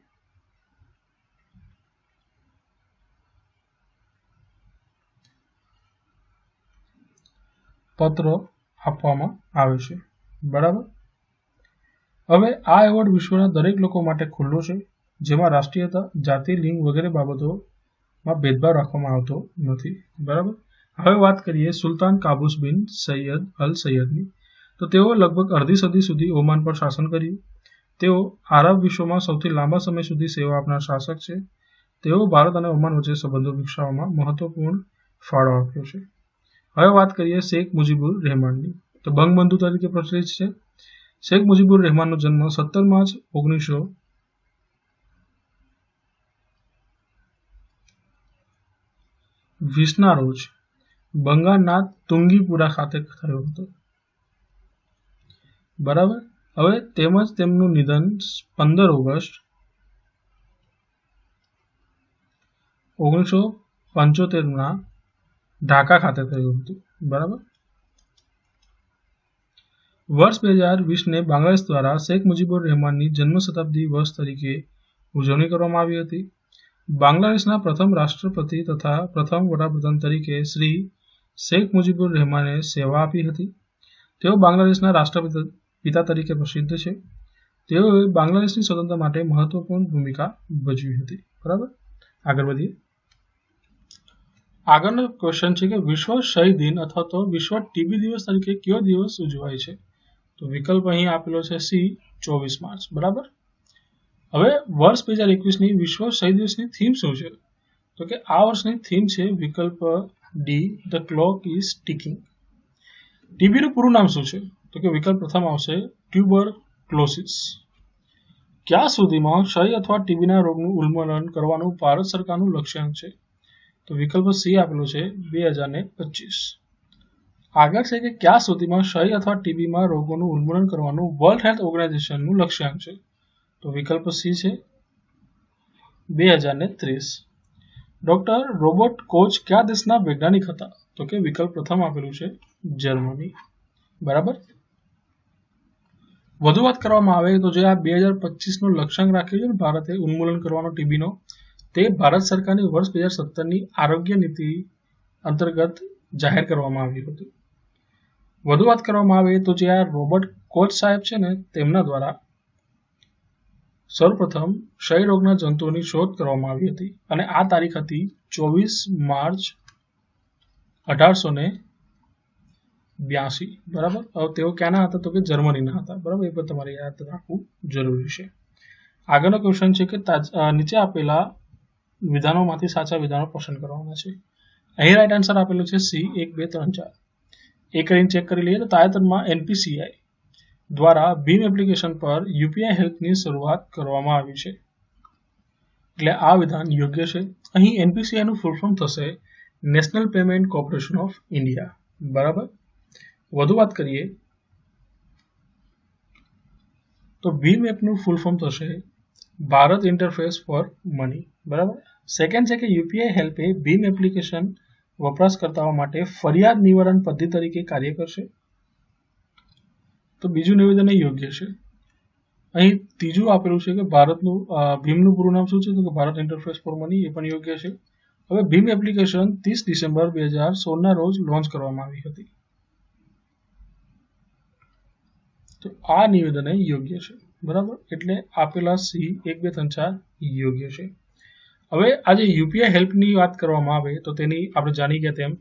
પત્રો આપવામાં આવે છે. બરાબર. હવે આ એવોર્ડ વિશ્વના દરેક લોકો માટે ખુલ્લો છે, જેમાં રાષ્ટ્રીયતા, જાતિ, લિંગ વગેરે બાબતોમાં ભેદભાવ રાખવામાં આવતો નથી. બરાબર. હવે વાત કરીએ સુલતાન કાબૂસ બિન સૈયદ અલ સૈયદની. તો તેઓ લગભગ અડધી સદી સુધી ઓમાન પર શાસન કર્યું. તેઓ આરબ વિશ્વમાં સૌથી લાંબા સમય સુધી સેવા આપનાર શાસક છે. તેઓ ભારત અને ઓમાન વચ્ચે સંબંધો વિકસાવવામાં મહત્વપૂર્ણ ફાળો આપ્યો છે. હવે વાત કરીએ શેખ મુજીબુર રહેમાનની. તો બંગબંધુ તરીકે પ્રચલિત છે. શેખ મુજીબુર રહેમાનનો જન્મ 17 માર્ચ 1920ના રોજ બંગાળના તુંગીપુરા ખાતે થયો હતો. બરાબર. હવે તેમજ તેમનું નિધન 15 ઓગસ્ટ 1975ના ઢાકા ખાતે થયું હતું. બરાબર. વર્ષ 2020ને બાંગ્લાદેશ દ્વારા શેખ મુજીબુર રહેમાનની જન્મ શતાબ્દી વર્ષ તરીકે ઉજવણી કરવામાં આવી હતી. બાંગ્લાદેશના પ્રથમ રાષ્ટ્રપતિ તથા પ્રથમ વડાપ્રધાન તરીકે શ્રી શેખ મુજીબુર રહેમાને સેવા આપી હતી. તેઓ બાંગ્લાદેશના રાષ્ટ્રપિતા તરીકે પ્રસિદ્ધ છે. તેઓએ બાંગ્લાદેશની સ્વતંત્રતા માટે મહત્વપૂર્ણ ભૂમિકા ભજવી હતી. બરાબર. આગળ વધીએ. આગળનો ક્વેશ્ચન છે કે વિશ્વ ક્ષય દિન અથવા તો વિશ્વ ટીબી દિવસ તરીકે કયો દિવસ ઉજવાય છે? તો વિકલ્પ અહીં આપેલો છે સી 24 માર્ચ. બરાબર. હવે વર્ષ 2021ની વિશ્વ ક્ષય દિવસની થીમ શું છે? તો કે આ વર્ષની થીમ છે વિકલ્પ ડી ધ ક્લોક ઇઝ ટીકિંગ. ટીબીનું પૂરું નામ શું છે? તો કે વિકલ્પ પ્રથમ આવશે ટ્યુબરક્લોસિસ. ક્યાં સુધીમાં ક્ષય અથવા ટીબીના રોગનું ઉન્મૂલન કરવાનું ભારત સરકારનું લક્ષ્યાંક છે? તો વિકલ્પ સી આપેલો છે 2025. આગળ છે કે ક્યાં સુધીમાં ક્ષય અથવા ટીબીમાં રોગોનું ઉન્મૂલન કરવાનું વર્લ્ડ હેલ્થ ઓર્ગેનાઇઝેશનનું લક્ષ્યાંક છે? તો વિકલ્પ સી છે 2030. ડોક્ટર રોબર્ટ કોચ કયા દેશના વૈજ્ઞાનિક હતા? તો કે વિકલ્પ પ્રથમ આપેલું છે જર્મની. બરાબર. વધુ વાત કરવામાં આવે તો જે આ 2025નો લક્ષ્યાંક રાખ્યો છે ને ભારતે ઉન્મૂલન કરવાનો ટીબીનો, તે ભારત સરકારની વર્ષ 2017ની આરોગ્ય નીતિ અંતર્ગત જાહેર કરવામાં આવ્યું હતું. વધુ વાત કરવામાં આવે તો જે આ રોબર્ટ કોચ સાહેબ છે ને તેમના દ્વારા સૌપ્રથમ ક્ષય રોગના જંતુઓની શોધ કરવામાં આવી હતી અને આ તારીખ હતી 24 માર્ચ 1882. બરાબર. હવે તેઓ ક્યાંના હતા તો કે જર્મનીના હતા. બરાબર, એ પણ તમારે યાદ રાખવું જરૂરી છે. આગળનો ક્વેશ્ચન છે કે નીચે આપેલા વિધાનોમાંથી સાચા વિધાનો પસંદ કરવાના છે. અહીં રાઈટ આન્સર આપેલું છે સી 1, 2, 3, 4. એ કરીને ચેક કરી લઈએ તો તાજેતરમાં એનપીસીઆઈ દ્વારા ભીમ એપ્લિકેશન પર યુપીઆઈ હેલ્પની શરૂઆત કરવામાં આવી છે, એટલે આ વિધાન યોગ્ય છે. અહીં એનપીસીઆઈ નું ફૂલ ફોર્મ થશે national payment corporation of India. બરાબર. વધુ વાત કરીએ તો ભીમ એપનું ફૂલ ફોર્મ થશે ભારત ઇન્ટરફેસ ફોર મની. બરાબર. સેકન્ડ છે કે યુપીઆઈ હેલ્પ એ ભીમ એપ્લિકેશન વપરાશકર્તાઓ માટે ફરિયાદ નિવારણ પદ્ધતિ તરીકે કાર્ય કરશે. તો બીજું નિવેદન એ યોગ્ય છે. અહીં ત્રીજું આપેલું છે કે ભારતનું ભીમનું પૂરું નામ શું છે તો કે ભારત ઇન્ટરફેસ ફોર મની, એ પણ યોગ્ય છે. હવે ભીમ એપ્લિકેશન 30 ડિસેમ્બર 2016 રોજ લોન્ચ કરવામાં આવી હતી. તો આ નિવેદન યોગ્ય છે. બરાબર, એટલે આપેલા સી 1, 2, 3, 4 યોગ્ય છે. હવે આજે યુપીઆઈ હેલ્પની વાત કરવામાં આવે તો તેની આપણે જાણી ગયા તેમ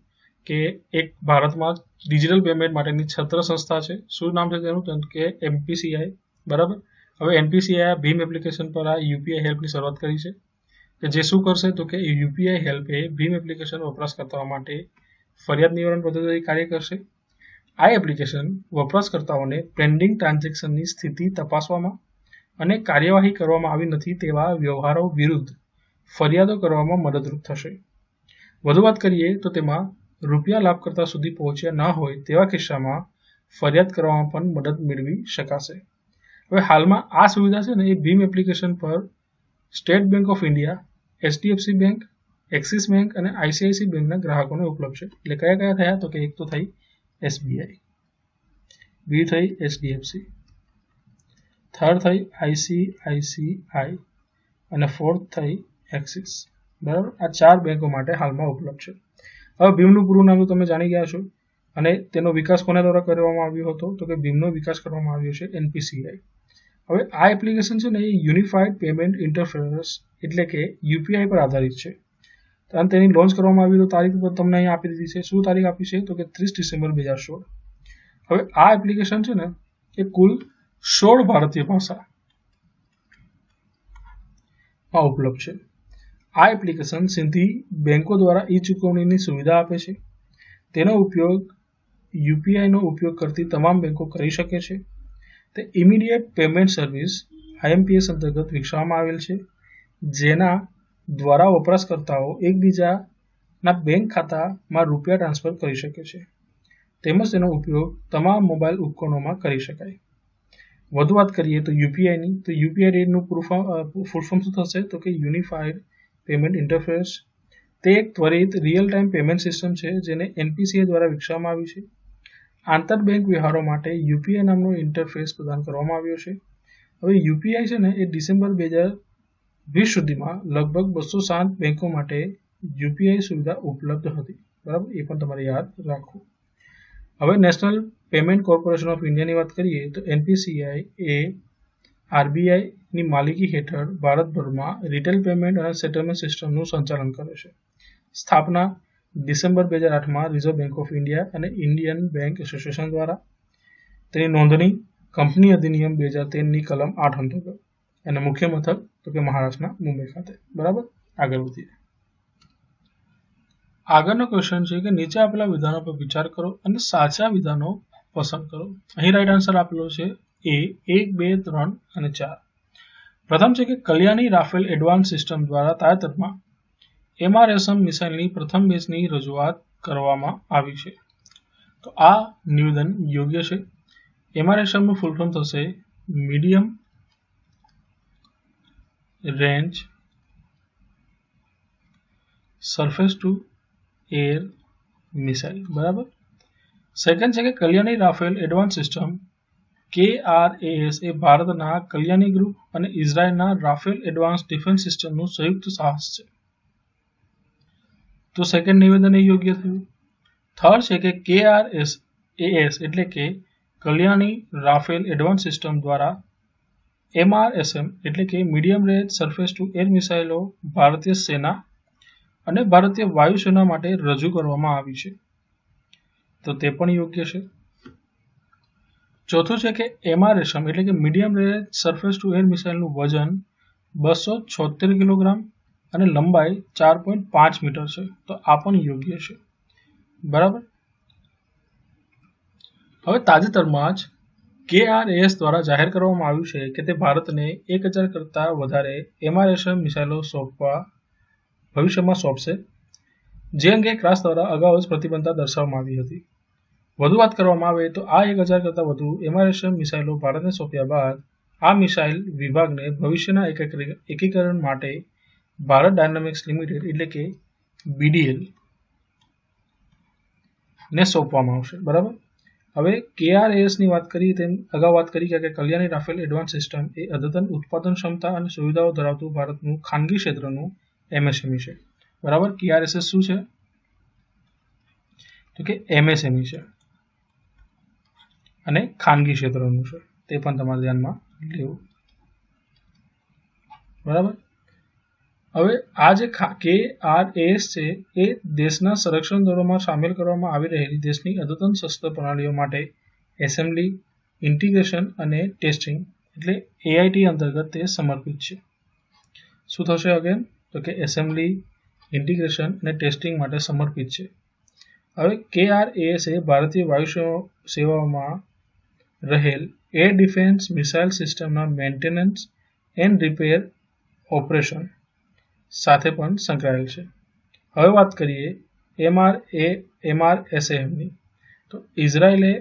કે એક ભારતમાં ડિજિટલ પેમેન્ટ માટેની છત્ર સંસ્થા છે. શું નામ છે તેનું? કે એનપીસીઆઈ. બરાબર. હવે એનપીસીઆઈ ભીમ એપ્લિકેશન પર આ યુપીઆઈ હેલ્પની શરૂઆત કરી છે કે જે શું કરશે તો કે યુપીઆઈ હેલ્પ એ ભીમ એપ્લિકેશન વપરાશકર્તાઓ માટે ફરિયાદ નિવારણ પદ્ધતિ કાર્ય કરશે. આ એપ્લિકેશન વપરાશકર્તાઓને પેન્ડિંગ ટ્રાન્ઝેક્શનની સ્થિતિ તપાસવામાં અને કાર્યવાહી કરવામાં આવી નથી તેવા વ્યવહારો વિરુદ્ધ ફરિયાદો કરવામાં મદદરૂપ થશે. વધુ વાત કરીએ તો તેમાં રૂપિયા લાભકર્તા સુધી પહોંચ્યા ન હોય તેવા કિસ્સામાં ફરિયાદ કરવામાં પણ મદદ મેળવી શકાશે. હવે હાલમાં આ સુવિધા છે ને એ ભીમ એપ્લિકેશન પર state bank of India, HDFC bank, axis bank અને આઈસીઆઈસી બેંકના ગ્રાહકોને ઉપલબ્ધ છે. એટલે કયા કયા થયા તો કે એક તો થઈ એસબીઆઈ, બી થઈ એચડીએફસી, થર્ડ થઈ આઈસીઆઈસીઆઈ અને ફોર્થ થઈ એક્સિસ. બરાબર. આ 4 બેંકો માટે હાલમાં ઉપલબ્ધ છે. હવે ભીમનું પૂરું નામ તમે જાણી ગયા છો અને તેનો વિકાસ કોના દ્વારા કરવામાં આવ્યો હતો તો કે ભીમનો વિકાસ કરવામાં આવ્યો છે એનપીસીઆઈ. હવે આ એપ્લિકેશન છે ને એ યુનિફાઈડ પેમેન્ટ ઇન્ટરફેસ એટલે કે યુપીઆઈ પર આધારિત છે અને તેની લોન્ચ કરવામાં આવી તો તારીખ તમને અહીં આપી દીધી છે. શું તારીખ આપી છે તો કે 30 ડિસેમ્બર 2016. હવે આ એપ્લિકેશન છે ને એ કુલ 16 ભારતીય ભાષામાં ઉપલબ્ધ છે. આ એપ્લિકેશન સીધી બેંકો દ્વારા ઈ ચૂકવણીની સુવિધા આપે છે. તેનો ઉપયોગ યુપીઆઈનો ઉપયોગ કરતી તમામ બેંકો કરી શકે છે. તે ઇમિડિયેટ પેમેન્ટ સર્વિસ આઈએમપીએસ અંતર્ગત વિકસાવવામાં આવેલ છે, જેના દ્વારા વપરાશકર્તાઓ એકબીજાના બેંક ખાતામાં રૂપિયા ટ્રાન્સફર કરી શકે છે. તેમજ તેનો ઉપયોગ તમામ મોબાઈલ ઉપકરણોમાં કરી શકાય. વધુ વાત કરીએ તો યુપીઆઈની, તો યુપીઆઈનું ફૂલ ફોર્મ શું થશે તો કે યુનિફાઈડ પેમેન્ટ ઇન્ટરફેસ. તે એક ત્વરિત રિયલ ટાઈમ પેમેન્ટ સિસ્ટમ છે જેને એનપીસીઆઈ દ્વારા વિકસાવવામાં આવી છે. આંતરબેંક વ્યવહારો માટે યુપીઆઈ નામનો ઇન્ટરફેસ પ્રદાન કરવામાં આવ્યો છે. હવે યુપીઆઈ છે ને એ ડિસેમ્બર 2020 સુધીમાં લગભગ 207 બેંકો માટે યુપીઆઈ સુવિધા ઉપલબ્ધ હતી. બરાબર, એ પણ તમારે યાદ રાખવું. હવે નેશનલ પેમેન્ટ કોર્પોરેશન ઓફ ઇન્ડિયાની વાત કરીએ તો એનપીસીઆઈ એ આરબીઆઈની માલિકી હેઠળ ભારતભરમાં રિટેલ પેમેન્ટ અને સેટલમેન્ટ સિસ્ટમનું સંચાલન કરે છે. સ્થાપના ડિસેમ્બર 2008માં રિઝર્વ બેંક ઓફ ઇન્ડિયા અને ઇન્ડિયન બેંક એસોસિએશન દ્વારા. તેની નોંધણી કંપની અધિનિયમ 2013ની કલમ 8 અંતર્ગત અને મુખ્ય મથક તો કે મહારાષ્ટ્રના મુંબઈ ખાતે. બરાબર, આગળ વધીએ. આગળનો ક્વેશ્ચન છે કે નીચે આપેલા વિધાનો પર વિચાર કરો અને સાચા વિધાનો પસંદ કરો. અહીં રાઈટ આન્સર આપેલો છે એ 1, 2, 3 અને 4. પ્રથમ છે કે કલ્યાણી રાફેલ એડવાન્સ સિસ્ટમ દ્વારા તાજેતરમાં એમઆરએસએમ મિસાઇલની પ્રથમ બેચની રજૂઆત કરવામાં આવી છે. તો આ નિવેદન યોગ્ય છે. એમઆરએસએમનું ફૂલ ફોર્મ થશે medium range surface to air missile. બરાબર. સેકન્ડ છે કે Kalyani Rafael advance system KRAS એ ભારતના કલ્યાણી ગ્રુપ અને ઇઝરાયલના રાફેલ એડવાન્સ ડિફેન્સ સિસ્ટમનું સંયુક્ત સાહસ છે. તો સેકન્ડ નિવેદન એ યોગ્ય થયું. થર્ડ છે કે KRAS એટલે કે કલ્યાણી રાફેલ એડવાન્સ સિસ્ટમ દ્વારા MRSM એટલે કે medium range surface to air મિસાઇલો ભારતીય સેના અને ભારતીય વાયુસેના માટે રજૂ કરવામાં આવી છે, તો તે પણ યોગ્ય છે. ચોથું છે કે MRSM એટલે કે medium range surface to air મિસાઇલનું વજન 276 કિલોગ્રામ અને લંબાઈ 4.5 મીટર છે, તો આ પણ યોગ્ય છે. બરાબર. હવે તાજેતરમાં જ KRAS દ્વારા જાહેર કરવામાં આવ્યું છે કે તે ભારતને 1000 કરતાં વધારે MRSM મિસાઇલો ભવિષ્યમાં સોંપશે, જે અંગે ક્રાસ દ્વારા અગાઉ જ પ્રતિબદ્ધતા દર્શાવવામાં આવી હતી. વધુ વાત કરવામાં આવે તો આ 1000 કરતાં વધુ MRSM મિસાઇલો ભારતને સોંપ્યા બાદ આ મિસાઇલ વિભાગને ભવિષ્યના એકીકરણ માટે ભારત ડાયનામિક્સ લિમિટેડ એટલે કે BDL ને સોંપવામાં આવશે. બરાબર. હવે KRAS ની વાત કરીએ તેમ અગાઉ વાત કરી કે કલ્યાણી રાફેલ એડવાન્સ સિસ્ટમ એ અદ્યતન ઉત્પાદન ક્ષમતા અને સુવિધાઓ ધરાવતું ભારતનું ખાનગી ક્ષેત્રનું MSME છે. બરાબર. KRAS શું છે? તો કે MSME છે અને ખાનગી ક્ષેત્રનું છે, તે પણ તમારે ધ્યાનમાં લેવું. બરાબર. હવે આ જે KRAS છે એ દેશના સંરક્ષણ દળોમાં સામેલ કરવામાં આવી રહેલી દેશની અદ્યતન શસ્ત્ર પ્રણાલીઓ માટે એસેમ્બલી, ઇન્ટિગ્રેશન અને ટેસ્ટિંગ એટલે AIT અંતર્ગત તે સમર્પિત છે. શું થશે અગેન? તો કે એસેમ્બલી, ઇન્ટિગ્રેશન અને ટેસ્ટિંગ માટે સમર્પિત છે. હવે KRAS એ ભારતીય વાયુ સેવામાં રહેલ એર ડિફેન્સ મિસાઇલ સિસ્ટમના મેન્ટેનન્સ એન્ડ રિપેર ઓપરેશન સાથે પણ સંકળાયેલ છે. હવે વાત કરીએ MRSAMની, તો ઇઝરાયેલે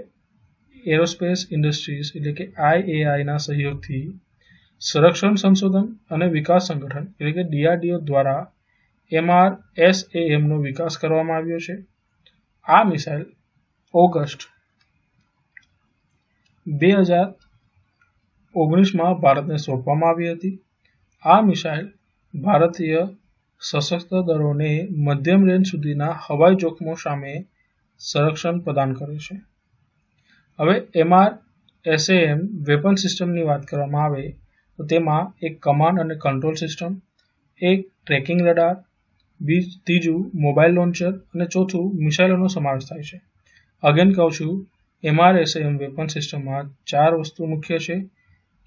એરોસ્પેસ ઇન્ડસ્ટ્રીઝ એટલે કે IAI ના સહયોગથી સંરક્ષણ સંશોધન અને વિકાસ સંગઠન એટલે કે DRDO દ્વારા MRSAMનો વિકાસ કરવામાં આવ્યો છે. આ મિસાઇલ ઓગસ્ટ 2019માં ભારતને સોંપવામાં આવી હતી. આ મિસાઇલ ભારતીય સશસ્ત્ર દળોને મધ્યમ રેન્જ સુધીના હવાઈ જોખમો સામે સંરક્ષણ પ્રદાન કરે છે. હવે MRSAM વેપન સિસ્ટમની વાત કરવામાં આવે તો તેમાં એક કમાન્ડ અને કંટ્રોલ સિસ્ટમ, એક ટ્રેકિંગ રડાર, ત્રીજું મોબાઈલ લોન્ચર અને ચોથું મિસાઇલોનો સમાવેશ થાય છે. અગેન કહું છું, MRSAM વેપન સિસ્ટમમાં 4 વસ્તુ મુખ્ય છે: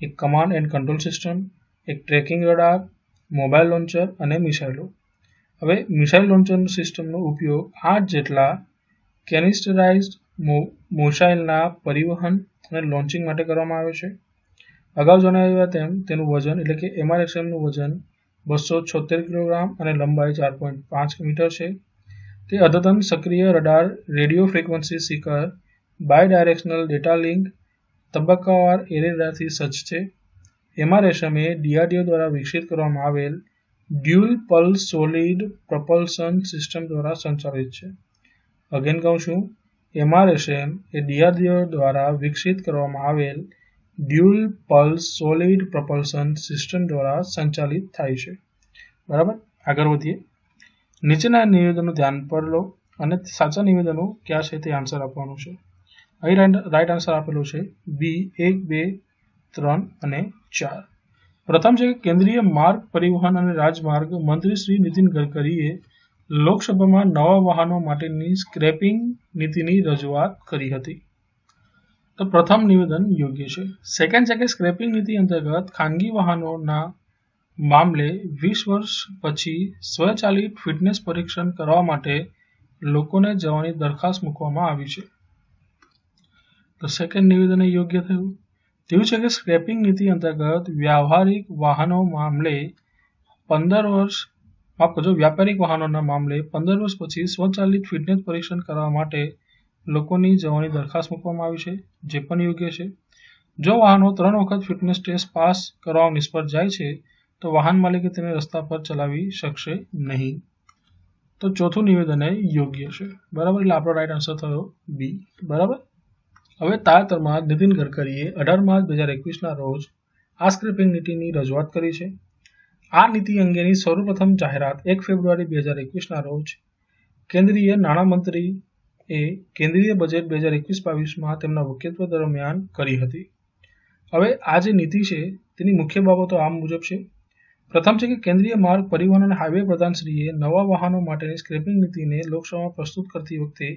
એક કમાન્ડ એન્ડ કંટ્રોલ સિસ્ટમ, એક ટ્રેકિંગ રડાર, મોબાઈલ લોન્ચર અને મિસાઇલો. હવે મિસાઇલ લોન્ચર સિસ્ટમનો ઉપયોગ 8 જેટલા કેનિસ્ટરાઇઝ્ડ મિસાઇલના પરિવહન અને લોન્ચિંગ માટે કરવામાં આવે છે. અગાઉ જણાવ્યા તેમ તેનું વજન એટલે કે MRSAMનું વજન 276 કિલોગ્રામ અને લંબાઈ 4.5 મીટર છે. તે અદ્યતન સક્રિય radar, radio frequency seeker, bidirectional data link, તબક્કાવાર એરે રડારથી સજ્જ છે. MRSAM એ DRDO દ્વારા વિકસિત કરવામાં આવેલ dual pulse solid propulsion system દ્વારા સંચાલિત છે. અગેન કહું છું, MRSAM એ DRDO દ્વારા વિકસિત કરવામાં આવેલ dual pulse solid propulsion system દ્વારા સંચાલિત થાય છે. બરાબર. આગળ વધીએ. નીચેના નિવેદનો ધ્યાન પર લો અને સાચા નિવેદનો ક્યાં છે તે આન્સર આપવાનું છે. અહીં રાઈટ આન્સર આપેલો છે બી 1, 2, 3 અને 4. પ્રથમ છે કે કેન્દ્રીય માર્ગ પરિવહન અને રાજમાર્ગ મંત્રી શ્રી નીતિન ગડકરીએ લોકસભામાં નવા વાહનો માટેની સ્ક્રેપિંગ નીતિની રજૂઆત કરી હતી. તો પ્રથમ નિવેદન યોગ્ય છે. સેકન્ડ છે કે સ્ક્રેપિંગ નીતિ અંતર્ગત ખાનગી વાહનોના મામલે 20 વર્ષ પછી સ્વચાલિત ફિટનેસ પરીક્ષણ કરવા માટે લોકોને જવાની દરખાસ્ત મૂકવામાં આવી છે. તો સેકન્ડ નિવેદન યોગ્ય થયું. તેવું છે કે સ્ક્રેપિંગ નીતિ અંતર્ગત વ્યાપારિક વાહનોના મામલે 15 વર્ષ પછી સ્વચાલિત ફિટનેસ પરીક્ષણ કરવા માટે લોકોની જવાની દરખાસ્ત મૂકવામાં આવી છે, જે પણ યોગ્ય છે. જો વાહનો 3 વખત ફિટનેસ ટેસ્ટ પાસ કરવામાં નિષ્ફળ જાય છે તો વાહન માલિકે તેને રસ્તા પર ચલાવી શકશે નહીં. તો ચોથું નિવેદન યોગ્ય છે. બરાબર. એટલે આપણો રાઈટ આન્સર થયો બી. બરાબર. હવે તાજેતરમાં નીતિન ગડકરીએ 18 માર્ચ 2021ના રોજ આ સ્ક્રેપિંગ નીતિની રજૂઆત કરી છે. આ નીતિ અંગેની સૌપ્રથમ જાહેરાત 1 ફેબ્રુઆરી 2021ના રોજ કેન્દ્રીય નાણામંત્રી એ કેન્દ્રીય બજેટ 2021-22માં તેમના વક્તવ્ય દરમિયાન કરી હતી. હવે આ જે નીતિ છે તેની મુખ્ય બાબતો આ મુજબ છે. પ્રથમ છે કે કેન્દ્રીય માર્ગ પરિવહન અને હાઈવે પ્રધાનશ્રીએ નવા વાહનો માટેની સ્ક્રેપિંગ નીતિને લોકસભામાં પ્રસ્તુત કરતી વખતે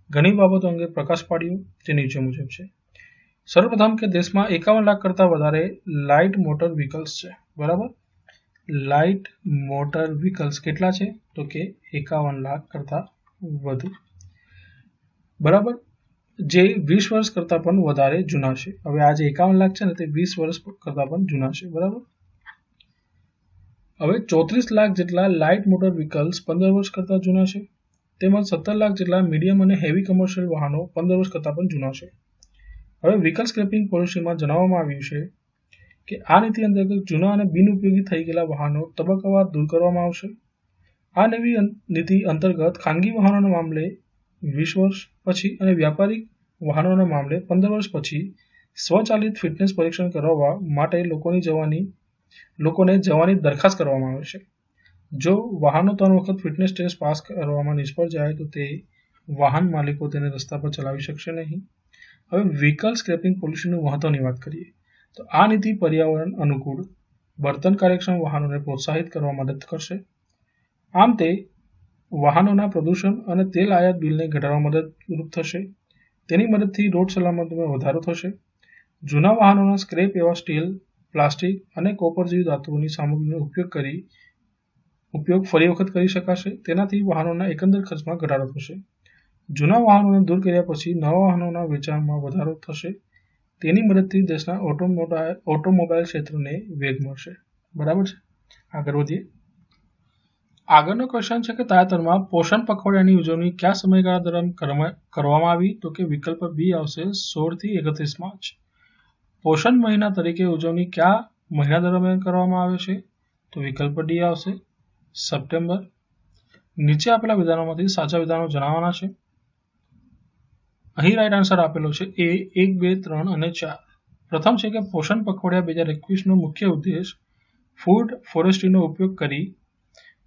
ઘણી બાબતો અંગે પ્રકાશ પાડ્યો, જે નીચે મુજબ છે. સર્વપ્રથમ કે દેશમાં 51 લાખ કરતાં વધારે લાઇટ મોટર વ્હીકલ્સ છે. બરાબર, લાઇટ મોટર વ્હીકલ્સ કેટલા છે? તો કે 51 લાખ કરતાં વધુ. બરાબર, જે 20 વર્ષ કરતાં પણ વધારે જૂના છે. હવે આ જે 51 લાખ છે ને તે 20 વર્ષ કરતાં પણ જૂના છે. બરાબર, હવે 34 લાખ જેટલા લાઇટ મોટર વ્હીકલ્સ 15 વર્ષ કરતાં જૂના છે. તેમજ 17 લાખ જેટલા મીડિયમ અને હેવી કમર્શિયલ વાહનો 15 વર્ષ કરતાં પણ જૂના છે. હવે વ્હીકલ સ્ક્રેપિંગ પોલિસીમાં જણાવવામાં આવ્યું છે કે આ નીતિ અંતર્ગત જૂના અને બિનઉપયોગી થઈ ગયેલા વાહનો તબક્કાવાર દૂર કરવામાં આવશે. આ નવી નીતિ અંતર્ગત ખાનગી વાહનોના મામલે 20 વર્ષ પછી અને વ્યાપારિક વાહનોના મામલે 15 વર્ષ પછી સ્વચાલિત ફિટનેસ પરીક્ષણ કરાવવા માટે લોકોને જવાની દરખાસ્ત કરવામાં આવે છે. જો વાહનો 3 વખત ફિટનેસ ટેસ્ટ પાસ કરવામાં નિષ્ફળ જાય તો તે વાહન માલિકો તેને રસ્તા પર ચલાવી શકશે નહીં. હવે વ્હીકલ સ્ક્રેપિંગ પોલિસીનું મહત્વની વાત કરીએ તો આ નીતિ પર્યાવરણ અનુકૂળ બળતણ કાર્યક્ષમ વાહનોને પ્રોત્સાહિત કરવા મદદ કરશે. આમ તે વાહનોના પ્રદૂષણ અને તેલ આયાત બિલને ઘટાડવા મદદરૂપ થશે. તેની મદદથી રોડ સલામતીમાં વધારો થશે. જૂના વાહનોના સ્ક્રેપ એવા સ્ટીલ, પ્લાસ્ટિક અને કોપર જેવી ધાતુઓની સામગ્રીનો ઉપયોગ ફરી વખત કરી શકાશે. તેનાથી વાહનોના એકંદર ખર્ચમાં ઘટાડો થશે. જૂના વાહનોને દૂર કર્યા પછી નવા વાહનોના વેચાણમાં વધારો થશે. તેની મદદથી દેશના ઓટોમોબાઈલ ક્ષેત્રને વેગ મળશે. બરાબર છે, આગળ વધીએ. આગળનો ક્વેશ્ચન છે કે તાજેતરમાં પોષણ પખવાડિયાની ઉજવણી કયા સમયગાળા દરમિયાન કરવામાં આવી? તો કે વિકલ્પ બી આવશે 16 થી 31 માર્ચ. પોષણ મહિના તરીકે ઉજવણી કયા મહિના દરમિયાન કરવામાં આવે છે? તો વિકલ્પ ડી આવશે સપ્ટેમ્બર. નીચે આપેલા વિધાનોમાંથી સાચા વિધાનો જણાવવાના છે. અહીં રાઈટ આન્સર આપેલો છે એ 1, 2, 3 અને 4. પ્રથમ છે કે પોષણ પખવાડિયા 2021નો મુખ્ય ઉદ્દેશ ફૂડ ફોરેસ્ટ્રીનો ઉપયોગ કરી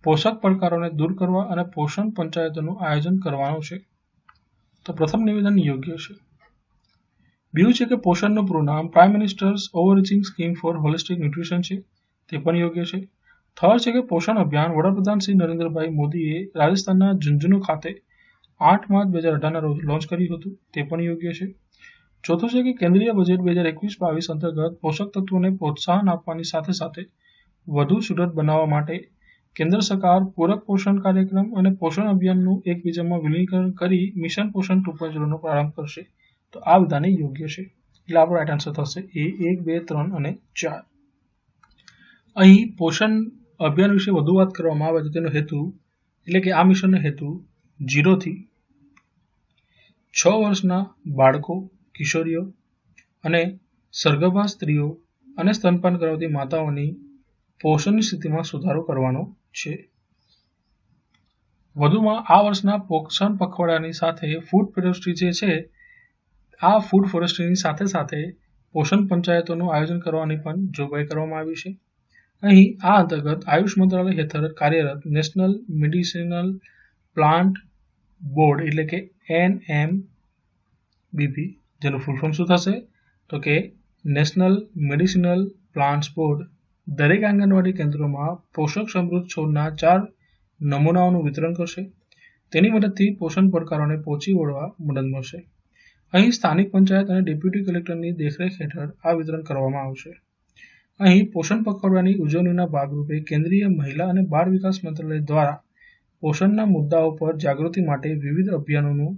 પોષક પડકારોને દૂર કરવા અને પોષણ પંચાયતોનું આયોજન કરવાનો છે. તો પ્રથમ નિવેદન યોગ્ય છે. બીજું છે કે પોષણનું પૂરું નામ prime minister's overreaching scheme for holistic nutrition છે. તે પણ યોગ્ય છે. થર્ડ છે કે પોષણ અભિયાન વડાપ્રધાન શ્રી નરેન્દ્રભાઈ મોદીએ રાજસ્થાનના ઝુંઝુનુ ખાતે 8 માર્ચ 2018ના રોજ લોન્ચ કર્યું હતું. તે પણ યોગ્ય છે. ચોથું છે કે કેન્દ્રીય બજેટ 2021-22 અંતર્ગત પોષક તત્વોને પ્રોત્સાહન આપવાની સાથે સાથે વધુ સુદૃઢ બનાવવા માટે કેન્દ્ર સરકાર પૂરક પોષણ કાર્યક્રમ અને પોષણ અભિયાનનું એકબીજામાં વિલીનીકરણ કરી મિશન પોષણ 2.0નો પ્રારંભ કરશે. તો આ વિધાન યોગ્ય છે. એટલે આપણો રાઈટ આન્સર થશે એ 1, 2, 3 અને 4. અહીં પોષણ અભિયાન વિશે વધુ વાત કરવામાં આવે તો તેનો હેતુ એટલે કે આ મિશનનો હેતુ 0 થી 6 વર્ષના બાળકો, કિશોરીઓ અને સગર્ભા સ્ત્રીઓ અને સ્તનપાન કરાવતી માતાઓની પોષણની સ્થિતિમાં સુધારો કરવાનો છે. વધુમાં આ વર્ષના પોષણ પખવાડિયાની સાથે ફૂડ ફોરેસ્ટ્રી જે છે આ ફૂડ ફોરેસ્ટ્રીની સાથે સાથે પોષણ પંચાયતોનું આયોજન કરવાની પણ જોગવાઈ કરવામાં આવી છે. અહીં આ અંતર્ગત આયુષ મંત્રાલય હેઠળ કાર્યરત નેશનલ મેડિસિનલ પ્લાન્ટ બોર્ડ એટલે કે NMBP જેનું ફૂલ ફોર્મ શું થશે તો કે નેશનલ મેડિસિનલ પ્લાન્ટ્સ બોર્ડ દરેક આંગણવાડી કેન્દ્રોમાં પોષક સમૃદ્ધ છોડના 4 નમૂનાઓનું વિતરણ કરશે. તેની મદદથી પોષણ પડકારોને પહોંચી વળવા મદદ મળશે. અહીં સ્થાનિક પંચાયત અને ડેપ્યુટી કલેક્ટરની દેખરેખ હેઠળ આ વિતરણ કરવામાં આવશે. અહીં પોષણ પખવાડિયાની ઉજવણીના ભાગરૂપે કેન્દ્રીય મહિલા અને બાળ વિકાસ મંત્રાલય દ્વારા પોષણના મુદ્દાઓ પર જાગૃતિ માટે વિવિધ અભિયાનોનું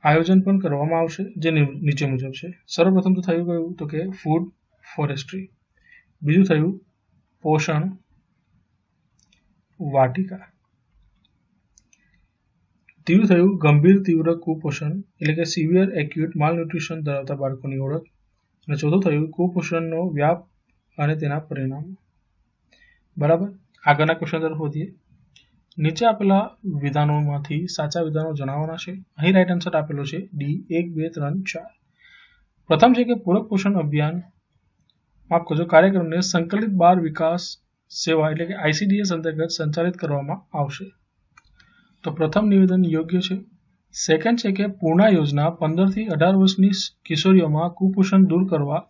આયોજન પણ કરવામાં આવશે, જે નીચે મુજબ છે. સર્વપ્રથમ તો થયું કયું તો કે ફૂડ ફોરેસ્ટ્રી. બીજું થયું પોષણ વાટિકા. ત્રીજું થયું ગંભીર તીવ્ર કુપોષણ એટલે કે સિવિયર એક્યુટ માલન્યુટ્રિશન ધરાવતા બાળકોની ઓળખ. અને ચોથું થયું કુપોષણનો વ્યાપ અને તેના પરિણામો. બરાબર, આગળના ક્વેશ્ચન તરફ વધીએ. નીચે આપેલા વિધાનોમાંથી સાચા વિધાનો જણાવવાના છે. અહીં રાઈટ આન્સર આપેલો છે ડી 1, 2, 3, 4. પ્રથમ છે કે પૂરક પોષણ અભિયાન કાર્યક્રમને સંકલિત બાળ વિકાસ સેવા એટલે કે ICDS અંતર્ગત સંચાલિત કરવામાં આવશે. તો પ્રથમ નિવેદન યોગ્ય છે. સેકન્ડ છે કે પૂર્ણા યોજના 15 થી 18 વર્ષની કિશોરીઓમાં કુપોષણ દૂર કરવા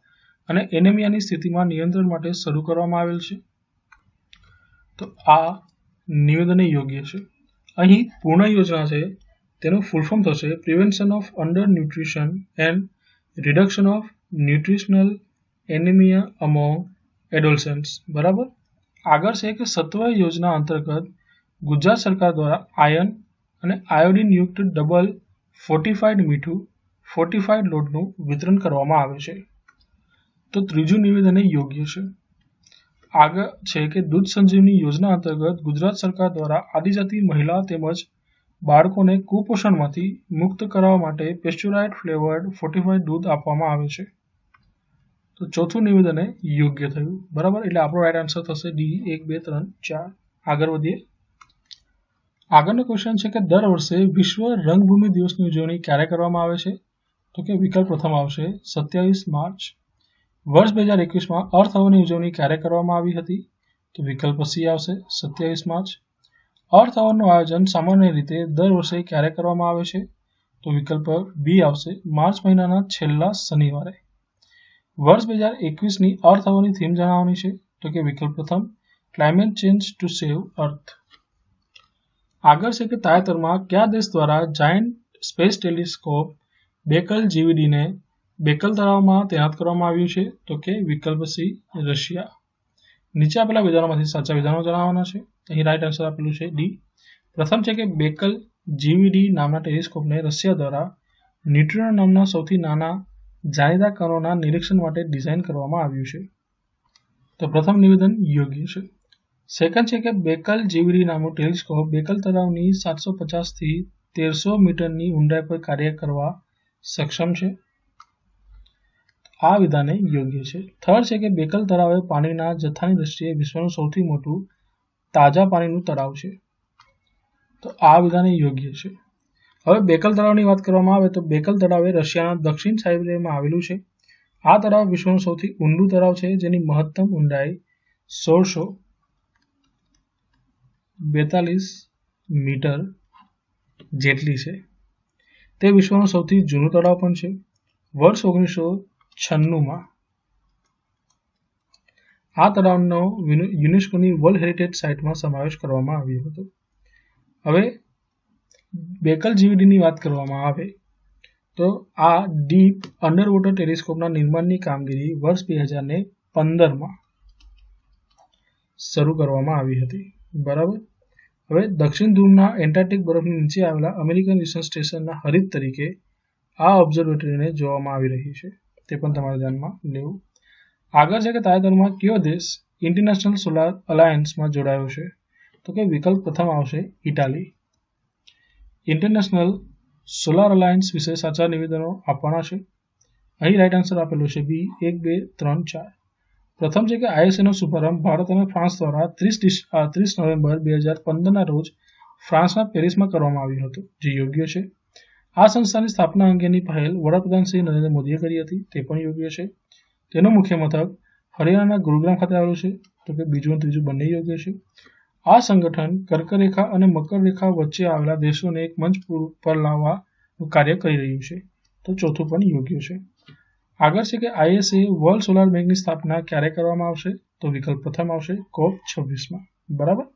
અને એનેમિયાની સ્થિતિમાં નિયંત્રણ માટે શરૂ કરવામાં આવેલ છે. તો આ નિવેદન યોગ્ય છે. અહીં પૂર્ણ યોજના છે તેનું ફૂલ ફોર્મ થશે prevention of under nutrition and reduction of nutritional anaemia among adolescents. બરાબર. આગળ છે કે સત્વ યોજના અંતર્ગત ગુજરાત સરકાર દ્વારા આયર્ન અને આયોડિન યુક્ત ડબલ ફોર્ટિફાઈડ મીઠું ફોર્ટિફાઈડ લોટનું વિતરણ કરવામાં આવે છે. તો ત્રીજું નિવેદન યોગ્ય છે. આગળ છે કે દૂધ સંજીવની યોજના અંતર્ગત ગુજરાત સરકાર દ્વારા આદિજાતિ મહિલા તેમજ બાળકોને કુપોષણમાંથી મુક્ત કરવા માટે પેસ્ચ્યુરાઇઝ્ડ ફ્લેવર્ડ ફોર્ટિફાઈડ દૂધ આપવામાં આવે છે. તો ચોથું નિવેદન યોગ્ય થયું. બરાબર. એટલે આપણો રાઈટ આન્સર થશે ડી 1, 2, 3, 4. આગળ વધીએ. આગળનો ક્વેશ્ચન છે કે દર વર્ષે વિશ્વ રંગભૂમિ દિવસની ઉજવણી ક્યારે કરવામાં આવે છે? તો કે વિકલ્પ પ્રથમ આવશે 27 માર્ચ. વર્ષ 2021માં અર્થ અવરની ઉજવણી ક્યારે કરવામાં આવી હતી? તો વિકલ્પ સી આવશે 27 માર્ચ. અર્થ અવરનું આયોજન સામાન્ય રીતે દર વર્ષે ક્યારે કરવામાં આવે છે? તો વિકલ્પ બી આવશે માર્ચ મહિનાના છેલ્લા શનિવારે. વર્ષ 2021ની અર્થ અવરની થીમ જણાવવાની છે. તો કે વિકલ્પ પ્રથમ ક્લાઇમેટ ચેન્જ ટુ સેવ અર્થ. આગળ છે કે તાજેતરમાં કયા દેશ દ્વારા જાયન્ટ સ્પેસ ટેલિસ્કોપ બેકલ જીવીડીને બેકલ તળાવમાં તૈનાત કરવામાં આવ્યું છે? તો કે વિકલ્પ સી રશિયા. નીચે આપેલા વિધાનોમાંથી સાચા વિધાનો જણાવવાના છે. અહીં રાઈટ આન્સર આપેલું છે ડી. પ્રથમ છે કે બેકલ જીવીડી નામના ટેલિસ્કોપને રશિયા દ્વારા ન્યુટ્રિનો નામના સૌથી નાના જાણીતા કણોના નિરીક્ષણ માટે ડિઝાઇન કરવામાં આવ્યું છે. તો પ્રથમ નિવેદન યોગ્ય છે. સેકન્ડ છે કે બેકલ જીવીડી નામનું ટેલિસ્કોપ બેકલ તળાવની 750 થી 1300 મીટરની ઊંડાઈ પર કાર્ય કરવા સક્ષમ છે. આ વિધાન યોગ્ય છે. થર્ડ છે કે બેકલ તળાવ એ પાણીના જથ્થાની દ્રષ્ટિએ વિશ્વનું સૌથી મોટું તાજા પાણીનું તળાવ છે. તો આ વિધાન યોગ્ય છે. હવે બેકલ તળાવની વાત કરવામાં આવે તો બેકલ તળાવ એ રશિયાના દક્ષિણ સાઇબેરિયામાં આવેલું છે. આ તળાવ વિશ્વનું સૌથી ઊંડું તળાવ છે જેની મહત્તમ ઊંડાઈ 1642 મીટર જેટલી છે. તે વિશ્વનું સૌથી જૂનું તળાવ પણ છે. વર્ષ 1996માં આ તળાવનો યુનેસ્કોની વર્લ્ડ હેરિટેજ સાઇટમાં સમાવેશ કરવામાં આવ્યો હતો. હવે બેકલ જીવીડીની વાત કરવામાં આવે તો આ ડીપ અંડર વોટર ટેલિસ્કોપના નિર્માણની કામગીરી વર્ષ 2015માં શરૂ કરવામાં આવી હતી. બરાબર. હવે દક્ષિણ ધ્રુવના એન્ટાર્કટિક બરફની નીચે આવેલા અમેરિકન રિસર્ચ સ્ટેશનના હરિત તરીકે આ ઓબ્ઝર્વેટરીને જોવામાં આવી રહી છે. તે પણ તમારે ધ્યાનમાં લેવું. આગળ છે કે તાજેતરમાં કયો દેશ ઇન્ટરનેશનલ સોલાર અલાયન્સમાં જોડાયો છે? તો કે વિકલ્પ પ્રથમ આવશે ઇટાલી. ઇન્ટરનેશનલ સોલાર અલાયન્સ વિશે સાચા નિવેદનો આપવાના છે. અહીં રાઈટ આન્સર આપેલો છે બી 1, 2, 3, 4. પ્રથમ છે કે આઈએસએનો શુભારંભ ભારત અને ફ્રાન્સ દ્વારા 30 નવેમ્બર 2015ના રોજ ફ્રાન્સના પેરિસમાં કરવામાં આવ્યો હતો, જે યોગ્ય છે. આ સંસ્થાની સ્થાપના અંગેની પહેલ વડાપ્રધાન શ્રી નરેન્દ્ર મોદીએ કરી હતી, તે પણ યોગ્ય છે. તેનું મુખ્ય મથક હરિયાણાના ગુરુગ્રામ ખાતે આવેલું છે. તો કે બીજું અને ત્રીજું બંને યોગ્ય છે. આ સંગઠન કર્કરેખા અને મકર રેખા વચ્ચે આવેલા દેશોને એક મંચ પર લાવવાનું કાર્ય કરી રહ્યું છે. તો ચોથું પણ યોગ્ય છે. આગળ છે કે આઈએસએ વર્લ્ડ સોલાર બેંકની સ્થાપના ક્યારે કરવામાં આવશે? તો વિકલ્પ પ્રથમ આવશે COP26માં. બરાબર.